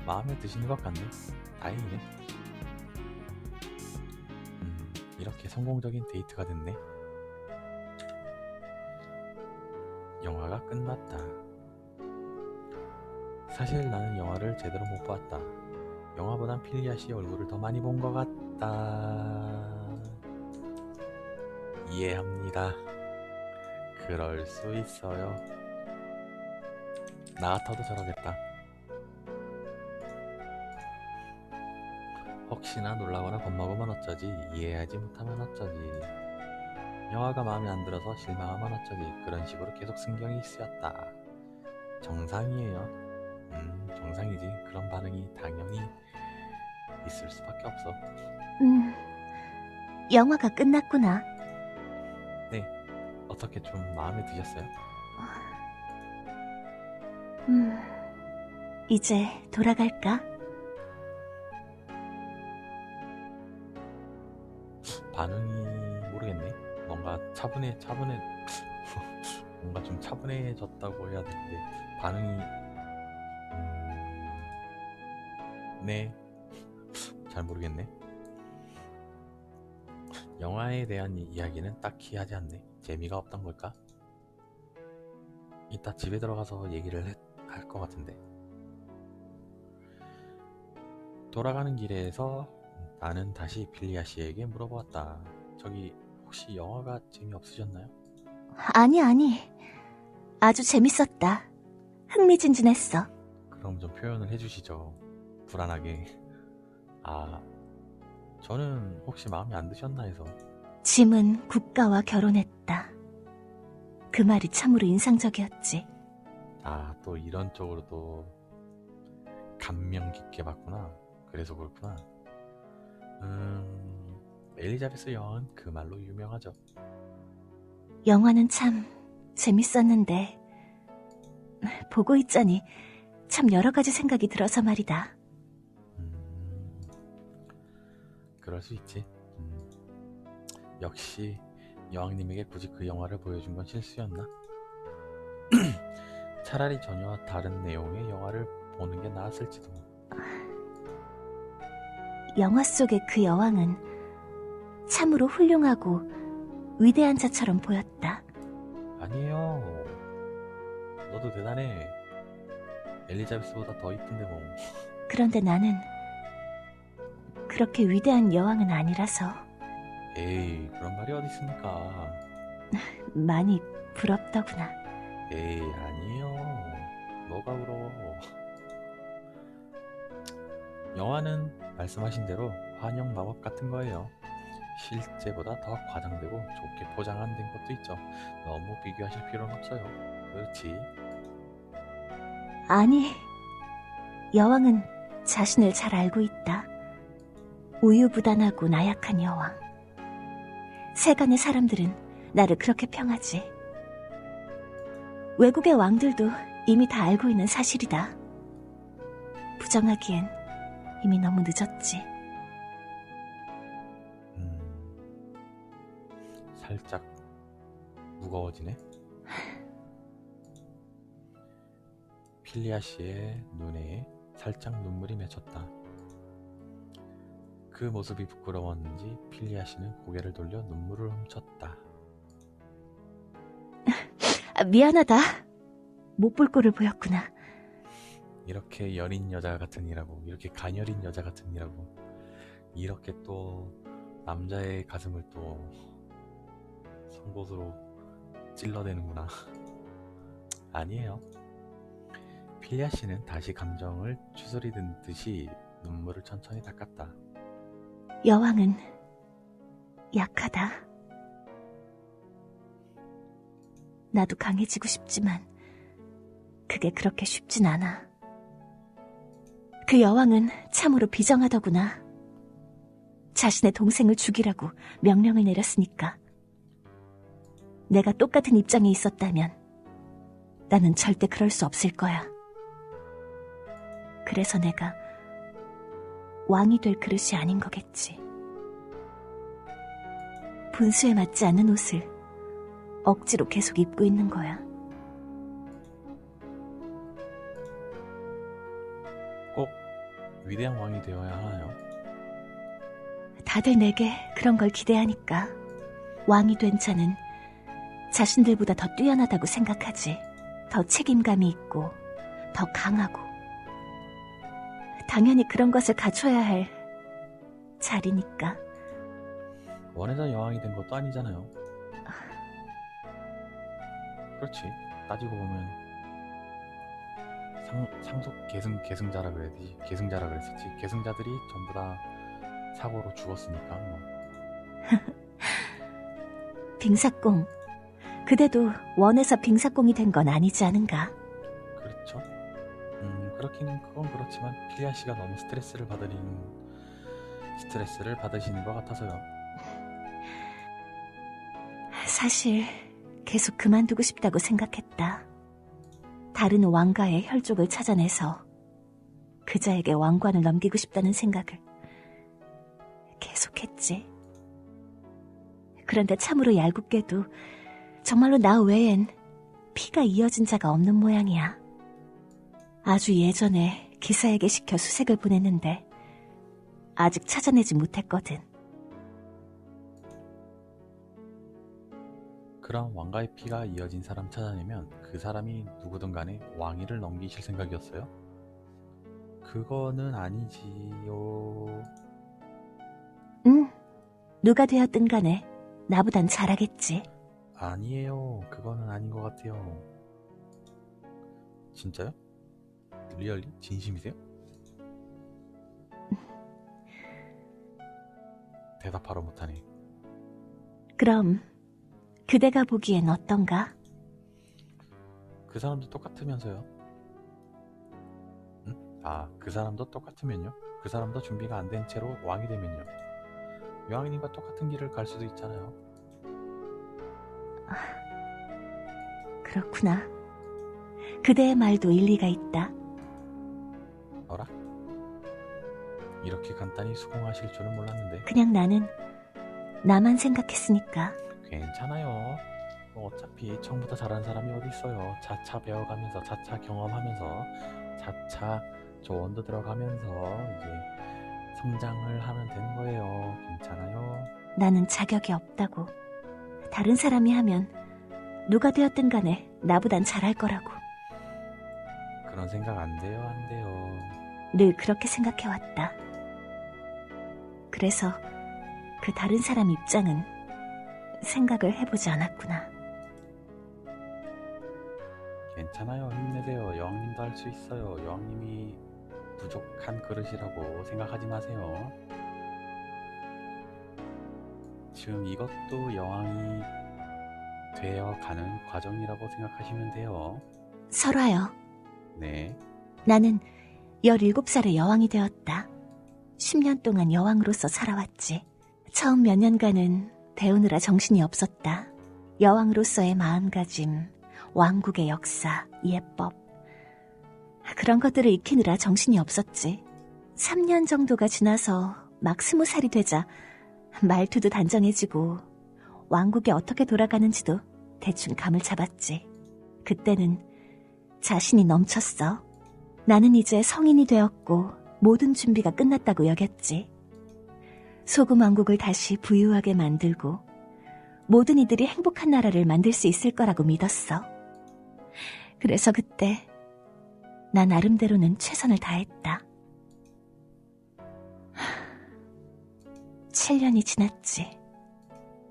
마음에 드시는 것 같네. 다행이네. 이렇게 성공적인 데이트가 됐네. 영화가 끝났다. 사실 나는 영화를 제대로 못 봤다. 영화보단 필리아 씨의 얼굴을 더 많이 본 것 같다. 이해합니다. 그럴 수 있어요. 나 같아도 저러겠다. 혹시나 놀라거나 겁먹으면 어쩌지, 이해하지 못하면 어쩌지, 영화가 마음에 안 들어서 실망하면 어쩌지, 그런 식으로 계속 신경이 쓰였다. 정상이에요. 정상이지. 그런 반응이 당연히 있을 수밖에 없어. 영화가 끝났구나. 네, 어떻게 좀 마음에 드셨어요? 이제 돌아갈까? 반응이 모르겠네. 뭔가 차분해 뭔가 좀 차분해졌다고 해야 되는데 반응이 네, 잘 모르겠네. 영화에 대한 이야기는 딱히 하지 않네. 재미가 없던 걸까? 이따 집에 들어가서 얘기를 할 것 같은데. 돌아가는 길에서 나는 다시 빌리아 씨에게 물어보았다. 저기 혹시 영화가 재미없으셨나요? 아니. 아주 재밌었다. 흥미진진했어. 그럼 좀 표현을 해주시죠. 불안하게. 아, 저는 혹시 마음에 안 드셨나 해서. 짐은 국가와 결혼했다. 그 말이 참으로 인상적이었지. 아, 또 이런 쪽으로 또 감명 깊게 봤구나. 그래서 그렇구나. 엘리자베스 여왕은 그 말로 유명하죠. 영화는 참 재밌었는데 보고 있자니 참 여러 가지 생각이 들어서 말이다. 그럴 수 있지. 역시 여왕님에게 굳이 그 영화를 보여준 건 실수였나? 차라리 전혀 다른 내용의 영화를 보는 게 나았을지도. 영화 속의 그 여왕은 참으로 훌륭하고 위대한 자처럼 보였다. 아니에요. 너도 대단해. 엘리자베스보다 더 이쁜데 뭐. 그런데 나는 그렇게 위대한 여왕은 아니라서 에이, 그런 말이 어디 있습니까? 많이 부럽더구나. 에이, 아니에요. 뭐가 부러워. 영화는 말씀하신 대로 환영 마법 같은 거예요. 실제보다 더 과장되고 좋게 포장된 것도 있죠. 너무 비교하실 필요는 없어요. 그렇지. 아니, 여왕은 자신을 잘 알고 있다. 우유부단하고 나약한 여왕. 세간의 사람들은 나를 그렇게 평하지. 외국의 왕들도 이미 다 알고 있는 사실이다. 부정하기엔 이미 너무 늦었지. 살짝 무거워지네. 필리아 씨의 눈에 살짝 눈물이 맺혔다. 그 모습이 부끄러웠는지 필리아 씨는 고개를 돌려 눈물을 훔쳤다. 미안하다. 못 볼 꼴을 보였구나. 이렇게 여린 여자 같은 이라고, 이렇게 가녀린 여자 같은 이라고, 이렇게 또 남자의 가슴을 또 송곳으로 찔러대는구나. 아니에요. 필리아 씨는 다시 감정을 추스리던 듯이 눈물을 천천히 닦았다. 여왕은 약하다. 나도 강해지고 싶지만 그게 그렇게 쉽진 않아. 그 여왕은 참으로 비정하더구나. 자신의 동생을 죽이라고 명령을 내렸으니까. 내가 똑같은 입장에 있었다면 나는 절대 그럴 수 없을 거야. 그래서 내가 왕이 될 그릇이 아닌 거겠지. 분수에 맞지 않는 옷을 억지로 계속 입고 있는 거야. 꼭 위대한 왕이 되어야 하나요? 다들 내게 그런 걸 기대하니까 왕이 된 자는 자신들보다 더 뛰어나다고 생각하지. 더 책임감이 있고 더 강하고. 당연히 그런 것을 갖춰야 할 자리니까. 원해서 여왕이 된 것도 아니잖아요. 그렇지. 따지고 보면 상속 계승자라 그래야 되지. 계승자라 그랬었지. 계승자들이 전부 다 사고로 죽었으니까 뭐. 빙사공. 그대도 원해서 빙사공이 된 건 아니지 않은가? 그렇죠. 그건 그렇지만 필리아 씨가 너무 스트레스를 받으시는 것 같아서요. 사실 계속 그만두고 싶다고 생각했다. 다른 왕가의 혈족을 찾아내서 그자에게 왕관을 넘기고 싶다는 생각을 계속했지. 그런데 참으로 얄궂게도 정말로 나 외엔 피가 이어진 자가 없는 모양이야. 아주 예전에 기사에게 시켜 수색을 보냈는데 아직 찾아내지 못했거든. 그럼 왕가의 피가 이어진 사람 찾아내면 그 사람이 누구든 간에 왕위를 넘기실 생각이었어요? 그거는 아니지요. 누가 되었든 간에 나보단 잘하겠지. 아니에요. 그거는 아닌 것 같아요. 진짜요? 리얼리? 진심이세요? 대답하러 못하네. 그럼 그대가 보기엔 어떤가? 그 사람도 똑같으면서요. 응? 아, 그 사람도 똑같으면요? 그 사람도 준비가 안 된 채로 왕이 되면요? 여왕님과 똑같은 길을 갈 수도 있잖아요. 그렇구나. 그대의 말도 일리가 있다. 어라? 이렇게 간단히 수긍하실 줄은 몰랐는데. 그냥 나는 나만 생각했으니까. 괜찮아요. 어차피 처음부터 잘하는 사람이 어디 있어요. 차차 배워가면서, 차차 경험하면서, 차차 조언도 들어가면서 이제 성장을 하면 되는 거예요. 괜찮아요. 나는 자격이 없다고. 다른 사람이 하면 누가 되었든 간에 나보단 잘할 거라고. 그런 생각 안 돼요, 안 돼요. 늘 그렇게 생각해왔다. 그래서 그 다른 사람 입장은 생각을 해보지 않았구나. 괜찮아요. 힘내세요. 여왕님도 할 수 있어요. 여왕님이 부족한 그릇이라고 생각하지 마세요. 지금 이것도 여왕이 되어가는 과정이라고 생각하시면 돼요. 설화여, 네. 나는 17살에 여왕이 되었다. 10년 동안 여왕으로서 살아왔지. 처음 몇 년간은 배우느라 정신이 없었다. 여왕으로서의 마음가짐, 왕국의 역사, 예법, 그런 것들을 익히느라 정신이 없었지. 3년 정도가 지나서 막 20살이 되자 말투도 단정해지고 왕국이 어떻게 돌아가는지도 대충 감을 잡았지. 그때는 자신이 넘쳤어. 나는 이제 성인이 되었고 모든 준비가 끝났다고 여겼지. 소금 왕국을 다시 부유하게 만들고 모든 이들이 행복한 나라를 만들 수 있을 거라고 믿었어. 그래서 그때 나 나름대로는 최선을 다했다. 7년이 지났지.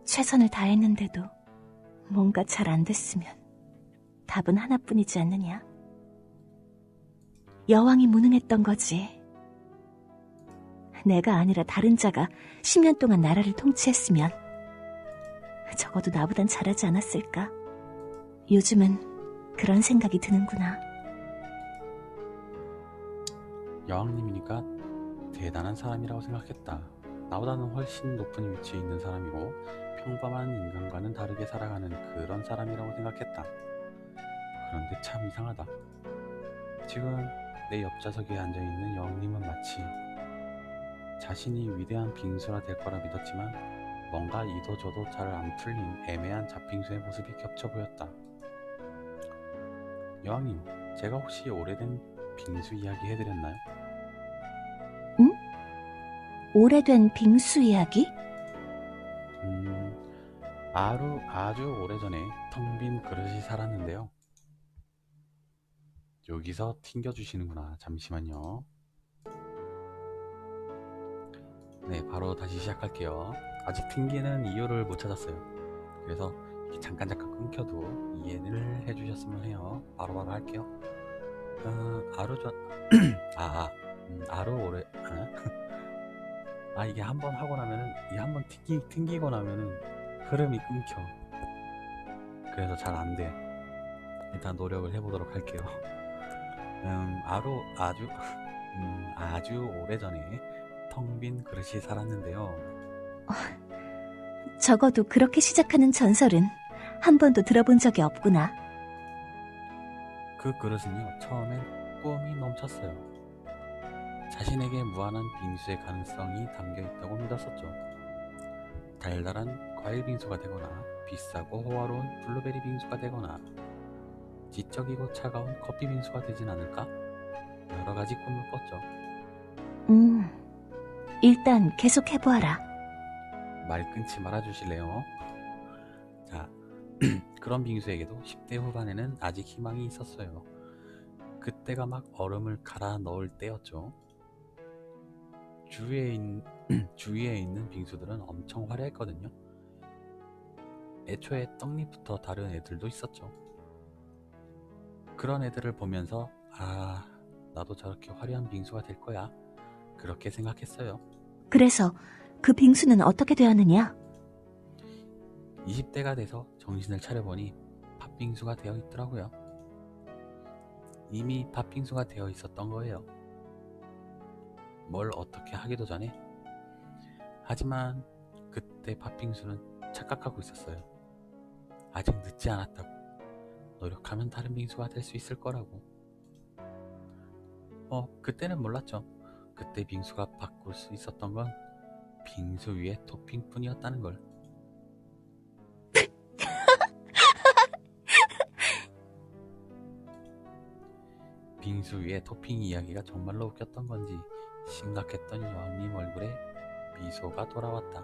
최선을 다했는데도 뭔가 잘 안 됐으면 답은 하나뿐이지 않느냐. 여왕이 무능했던 거지. 내가 아니라 다른 자가 10년 동안 나라를 통치했으면 적어도 나보단 잘하지 않았을까. 요즘은 그런 생각이 드는구나. 여왕님이니까 대단한 사람이라고 생각했다. 나보다는 훨씬 높은 위치에 있는 사람이고 평범한 인간과는 다르게 살아가는 그런 사람이라고 생각했다. 그런데 참 이상하다. 지금 내 옆좌석에 앉아있는 여왕님은 마치 자신이 위대한 빙수라 될 거라 믿었지만 뭔가 이도저도 잘 안 풀린 애매한 잡빙수의 모습이 겹쳐 보였다. 여왕님, 제가 혹시 오래된 빙수 이야기 해드렸나요? 응? 오래된 빙수 이야기? 아주 오래전에 텅 빈 그릇이 살았는데요. 여기서 튕겨주시는구나. 잠시만요. 네, 바로 다시 시작할게요. 아직 튕기는 이유를 못 찾았어요. 그래서 잠깐 끊겨도 이해를 해주셨으면 해요. 바로바로 할게요. 아루 오래 이게 한번 하고 나면은 이 한번 튕기고 나면은 흐름이 끊겨. 그래서 잘 안 돼. 일단 노력을 해보도록 할게요. 아주 오래전에 텅 빈 그릇이 살았는데요. 적어도 그렇게 시작하는 전설은 한 번도 들어본 적이 없구나. 그 그릇은요, 처음엔 꿈이 넘쳤어요. 자신에게 무한한 빙수의 가능성이 담겨 있다고 믿었었죠. 달달한 과일 빙수가 되거나 비싸고 호화로운 블루베리 빙수가 되거나 지적이고 차가운 커피 빙수가 되진 않을까? 여러 가지 꿈을 꿨죠. 일단 계속 해보아라. 말 끊지 말아주실래요? 자, 그런 빙수에게도 10대 후반에는 아직 희망이 있었어요. 그때가 막 얼음을 갈아 넣을 때였죠. 주위에 있는 빙수들은 엄청 화려했거든요. 애초에 떡잎부터 다른 애들도 있었죠. 그런 애들을 보면서 아, 나도 저렇게 화려한 빙수가 될 거야. 그렇게 생각했어요. 그래서 그 빙수는 어떻게 되었느냐? 20대가 돼서 정신을 차려보니 팥빙수가 되어 있더라고요. 이미 팥빙수가 되어 있었던 거예요. 뭘 어떻게 하기도 전에. 하지만 그때 팥빙수는 착각하고 있었어요. 아직 늦지 않았다고. 노력하면 다른 빙수가 될 수 있을 거라고. 그때는 몰랐죠. 그때 빙수가 바꿀 수 있었던 건 빙수 위에 토핑뿐이었다는 걸. 빙수 위에 토핑 이야기가 정말로 웃겼던 건지 심각했던 여왕님 얼굴에 미소가 돌아왔다.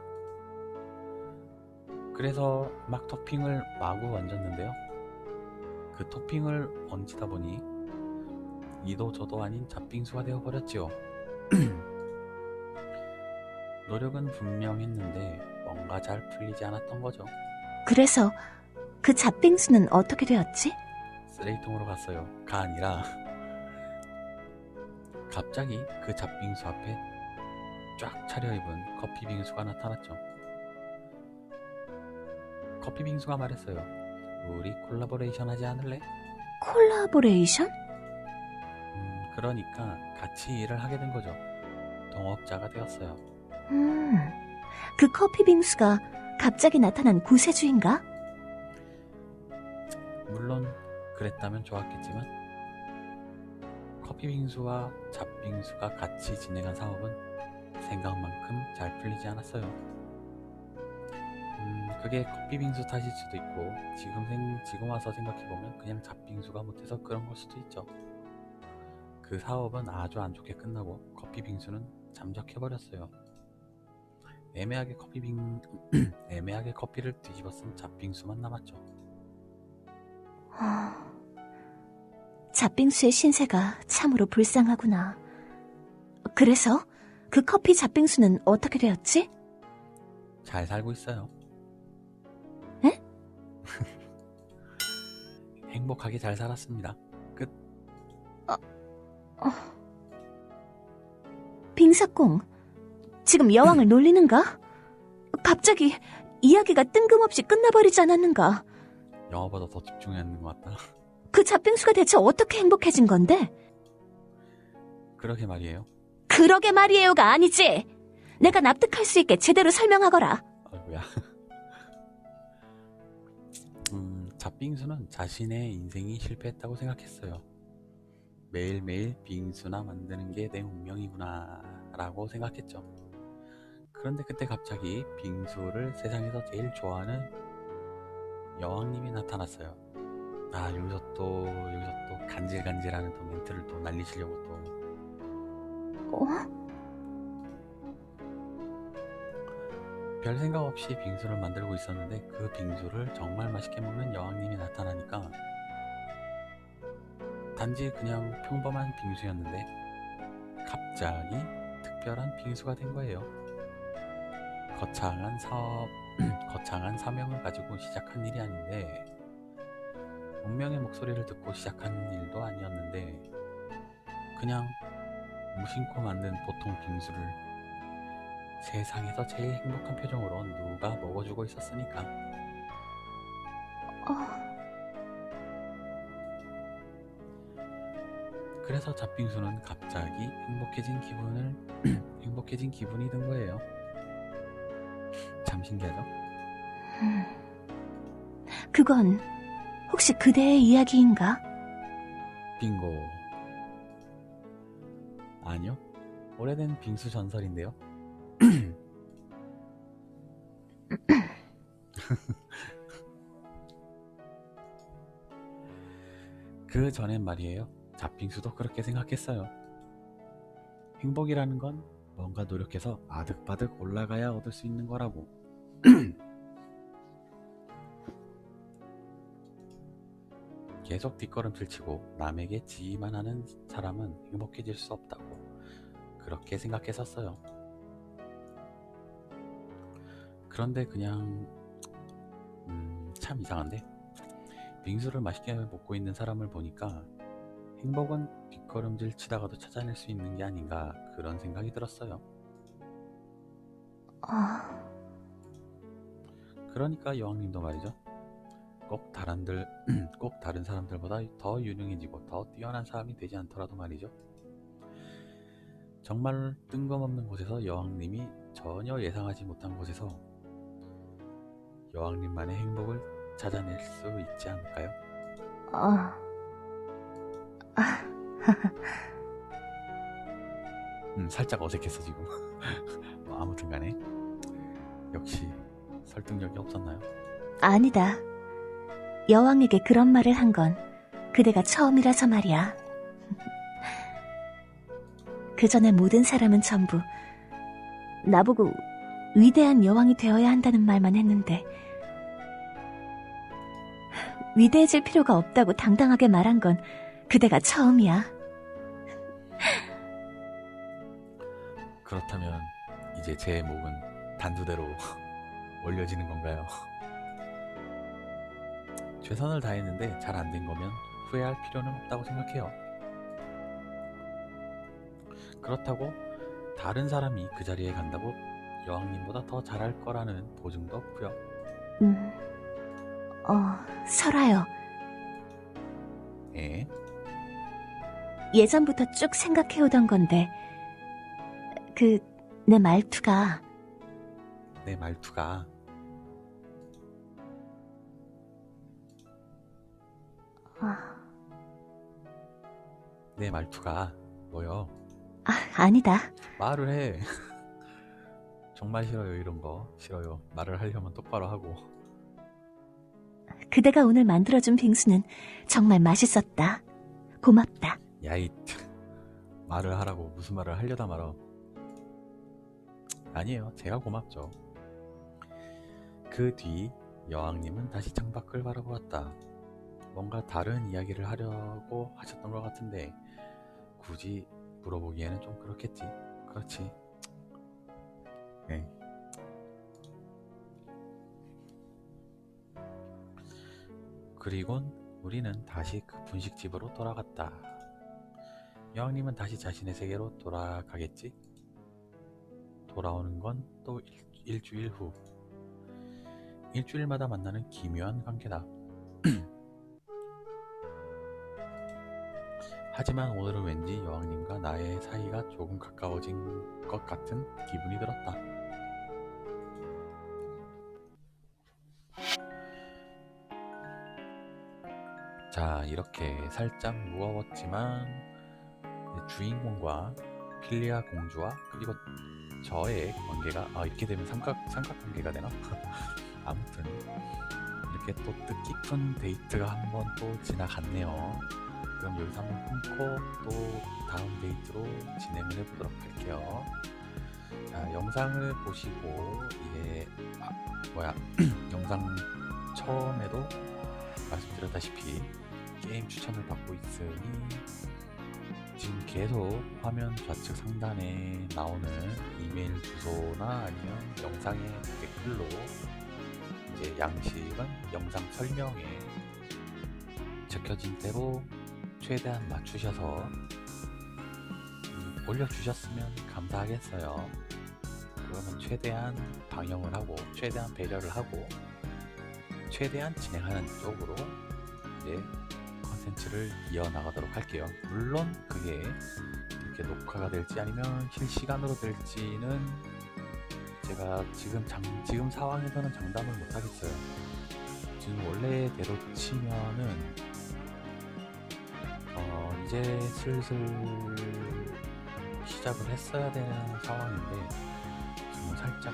그래서 막 토핑을 마구 얹었는데요. 그 토핑을 얹다 보니 이도 저도 아닌 잡빙수가 되어버렸지요. 노력은 분명했는데 뭔가 잘 풀리지 않았던 거죠. 그래서 그 잡빙수는 어떻게 되었지? 쓰레기통으로 갔어요. 가 아니라 갑자기 그 잡빙수 앞에 쫙 차려입은 커피 빙수가 나타났죠. 커피 빙수가 말했어요. 우리 콜라보레이션 하지 않을래? 콜라보레이션? 그러니까 같이 일을 하게 된 거죠. 동업자가 되었어요. 그 커피 빙수가 갑자기 나타난 구세주인가? 물론 그랬다면 좋았겠지만 커피 빙수와 잡빙수가 같이 진행한 사업은 생각만큼 잘 풀리지 않았어요. 그게 커피 빙수 탓일 수도 있고 지금 와서 생각해보면 그냥 잡빙수가 못해서 그런 걸 수도 있죠. 그 사업은 아주 안 좋게 끝나고 커피 빙수는 잠적해버렸어요. 애매하게 커피를 뒤집어 쓴 잡빙수만 남았죠. 잡빙수의 신세가 참으로 불쌍하구나. 그래서 그 커피 잡빙수는 어떻게 되었지? 잘 살고 있어요. 에? 행복하게 잘 살았습니다. 끝. 빙사공, 지금 여왕을 놀리는가? 갑자기 이야기가 뜬금없이 끝나버리지 않았는가? 영화보다 더 집중해야 하는 것 같다. 그 잡빙수가 대체 어떻게 행복해진 건데? 그러게 말이에요. 그러게 말이에요가 아니지! 내가 납득할 수 있게 제대로 설명하거라. 아이고야. 잡빙수는 자신의 인생이 실패했다고 생각했어요. 매일매일 빙수나 만드는 게 내 운명이구나 라고 생각했죠. 그런데 그때 갑자기 빙수를 세상에서 제일 좋아하는 여왕님이 나타났어요. 여기서 또 간질간질하는 또 멘트를 또 날리시려고 또. 별 생각 없이 빙수를 만들고 있었는데 그 빙수를 정말 맛있게 먹는 여왕님이 나타나니까 단지 그냥 평범한 빙수였는데 갑자기 특별한 빙수가 된 거예요. 거창한 사명을 가지고 시작한 일이 아닌데 운명의 목소리를 듣고 시작한 일도 아니었는데 그냥 무심코 만든 보통 빙수를 세상에서 제일 행복한 표정으로 누가 먹어주고 있었으니까. 그래서 잡빙수는 갑자기 행복해진 기분이 든 거예요. 참 신기하죠? 그건 혹시 그대의 이야기인가? 빙고. 아니요. 오래된 빙수 전설인데요. 그 전엔 말이에요. 잡빙수도 그렇게 생각했어요. 행복이라는 건 뭔가 노력해서 아득바득 올라가야 얻을 수 있는 거라고. 계속 뒷걸음질 치고 남에게 지휘만 하는 사람은 행복해질 수 없다고 그렇게 생각했었어요. 그런데 그냥 참 이상한데 빙수를 맛있게 먹고 있는 사람을 보니까 행복은 뒷걸음질 치다가도 찾아낼 수 있는 게 아닌가 그런 생각이 들었어요. 그러니까 여왕님도 말이죠. 꼭 다른 사람들보다 더 유능해지고 더 뛰어난 사람이 되지 않더라도 말이죠. 정말 뜬금없는 곳에서 여왕님이 전혀 예상하지 못한 곳에서 여왕님만의 행복을 찾아낼 수 있지 않을까요? 살짝 어색했어 지금. 뭐 아무튼 간에 역시 설득력이 없었나요? 아니다. 여왕에게 그런 말을 한 건 그대가 처음이라서 말이야. 그 전에 모든 사람은 전부 나보고 위대한 여왕이 되어야 한다는 말만 했는데 위대해질 필요가 없다고 당당하게 말한 건 그대가 처음이야. 그렇다면 이제 제 목은 단두대로 올려지는 건가요? 최선을 다했는데 잘 안 된 거면 후회할 필요는 없다고 생각해요. 그렇다고 다른 사람이 그 자리에 간다고 여왕님보다 더 잘할 거라는 보증도 없고요. 설아요. 예? 예전부터 쭉 생각해오던 건데 내 말투가 내 말투가 내 말투가 뭐요? 아니다. 말을 해. 정말 싫어요. 이런 거 싫어요. 말을 하려면 똑바로 하고. 그대가 오늘 만들어준 빙수는 정말 맛있었다. 고맙다. 야이 말을 하라고 무슨 말을 하려다 말어. 아니에요. 제가 고맙죠. 그 뒤 여왕님은 다시 창밖을 바라보았다. 뭔가 다른 이야기를 하려고 하셨던 것 같은데 굳이 물어보기에는 좀 그렇겠지. 그렇지. 네. 그리곤 우리는 다시 그 분식집으로 돌아갔다. 여왕님은 다시 자신의 세계로 돌아가겠지? 돌아오는 건 또 일주일 후. 일주일마다 만나는 기묘한 관계다. 하지만 오늘은 왠지 여왕님과 나의 사이가 조금 가까워진 것 같은 기분이 들었다. 자, 이렇게 살짝 무거웠지만 주인공과 필리아 공주와 그리고 저의 관계가 이렇게 되면 삼각관계가 되나? 아무튼 이렇게 또 뜻깊은 데이트가 한 번 또 지나갔네요. 그럼 여기서 한번 끊고 또 다음 데이트로 진행을 해보도록 할게요. 자, 영상을 보시고 이제 영상 처음에도 말씀드렸다시피 게임 추천을 받고 있으니 지금 계속 화면 좌측 상단에 나오는 이메일 주소나 아니면 영상의 댓글로 이제 양식은 영상 설명에 적혀진 대로 최대한 맞추셔서 올려주셨으면 감사하겠어요. 그러면 최대한 방영을 하고 최대한 배려를 하고 최대한 진행하는 쪽으로 이제 컨텐츠를 이어나가도록 할게요. 물론 그게 이렇게 녹화가 될지 아니면 실시간으로 될지는 제가 지금 상황에서는 장담을 못 하겠어요. 지금 원래대로 치면은 이제 슬슬 시작을 했어야 되는 상황인데 지금 살짝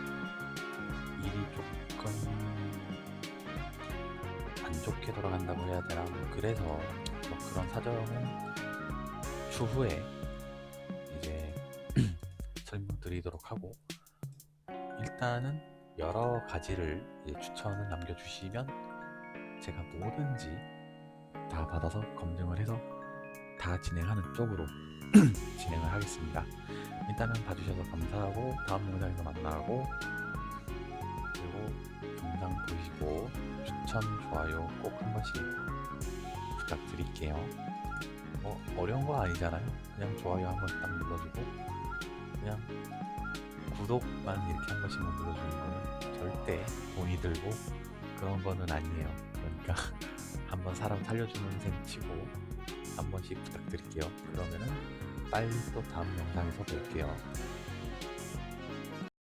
일이 조금 안 좋게 돌아간다고 해야 되나? 그래서 뭐 그런 사정은 추후에 이제 설명드리도록 하고, 일단은 여러 가지를 이제 추천을 남겨주시면 제가 뭐든지 다 받아서 검증을 해서 다 진행하는 쪽으로 진행을 하겠습니다. 일단은 봐주셔서 감사하고 다음 영상에서 만나고, 그리고 영상 보시고 추천, 좋아요 꼭 한 번씩 부탁드릴게요. 뭐 어려운 거 아니잖아요. 그냥 좋아요 한 번씩 딱 눌러주고 그냥 구독만 이렇게 한 번씩만 눌러주는 거는 절대 돈이 들고 그런 거는 아니에요. 그러니까 한번 사람 살려주는 셈 치고 한 번씩 부탁드릴게요. 그러면은 빨리 또 다음 영상에서 뵐게요.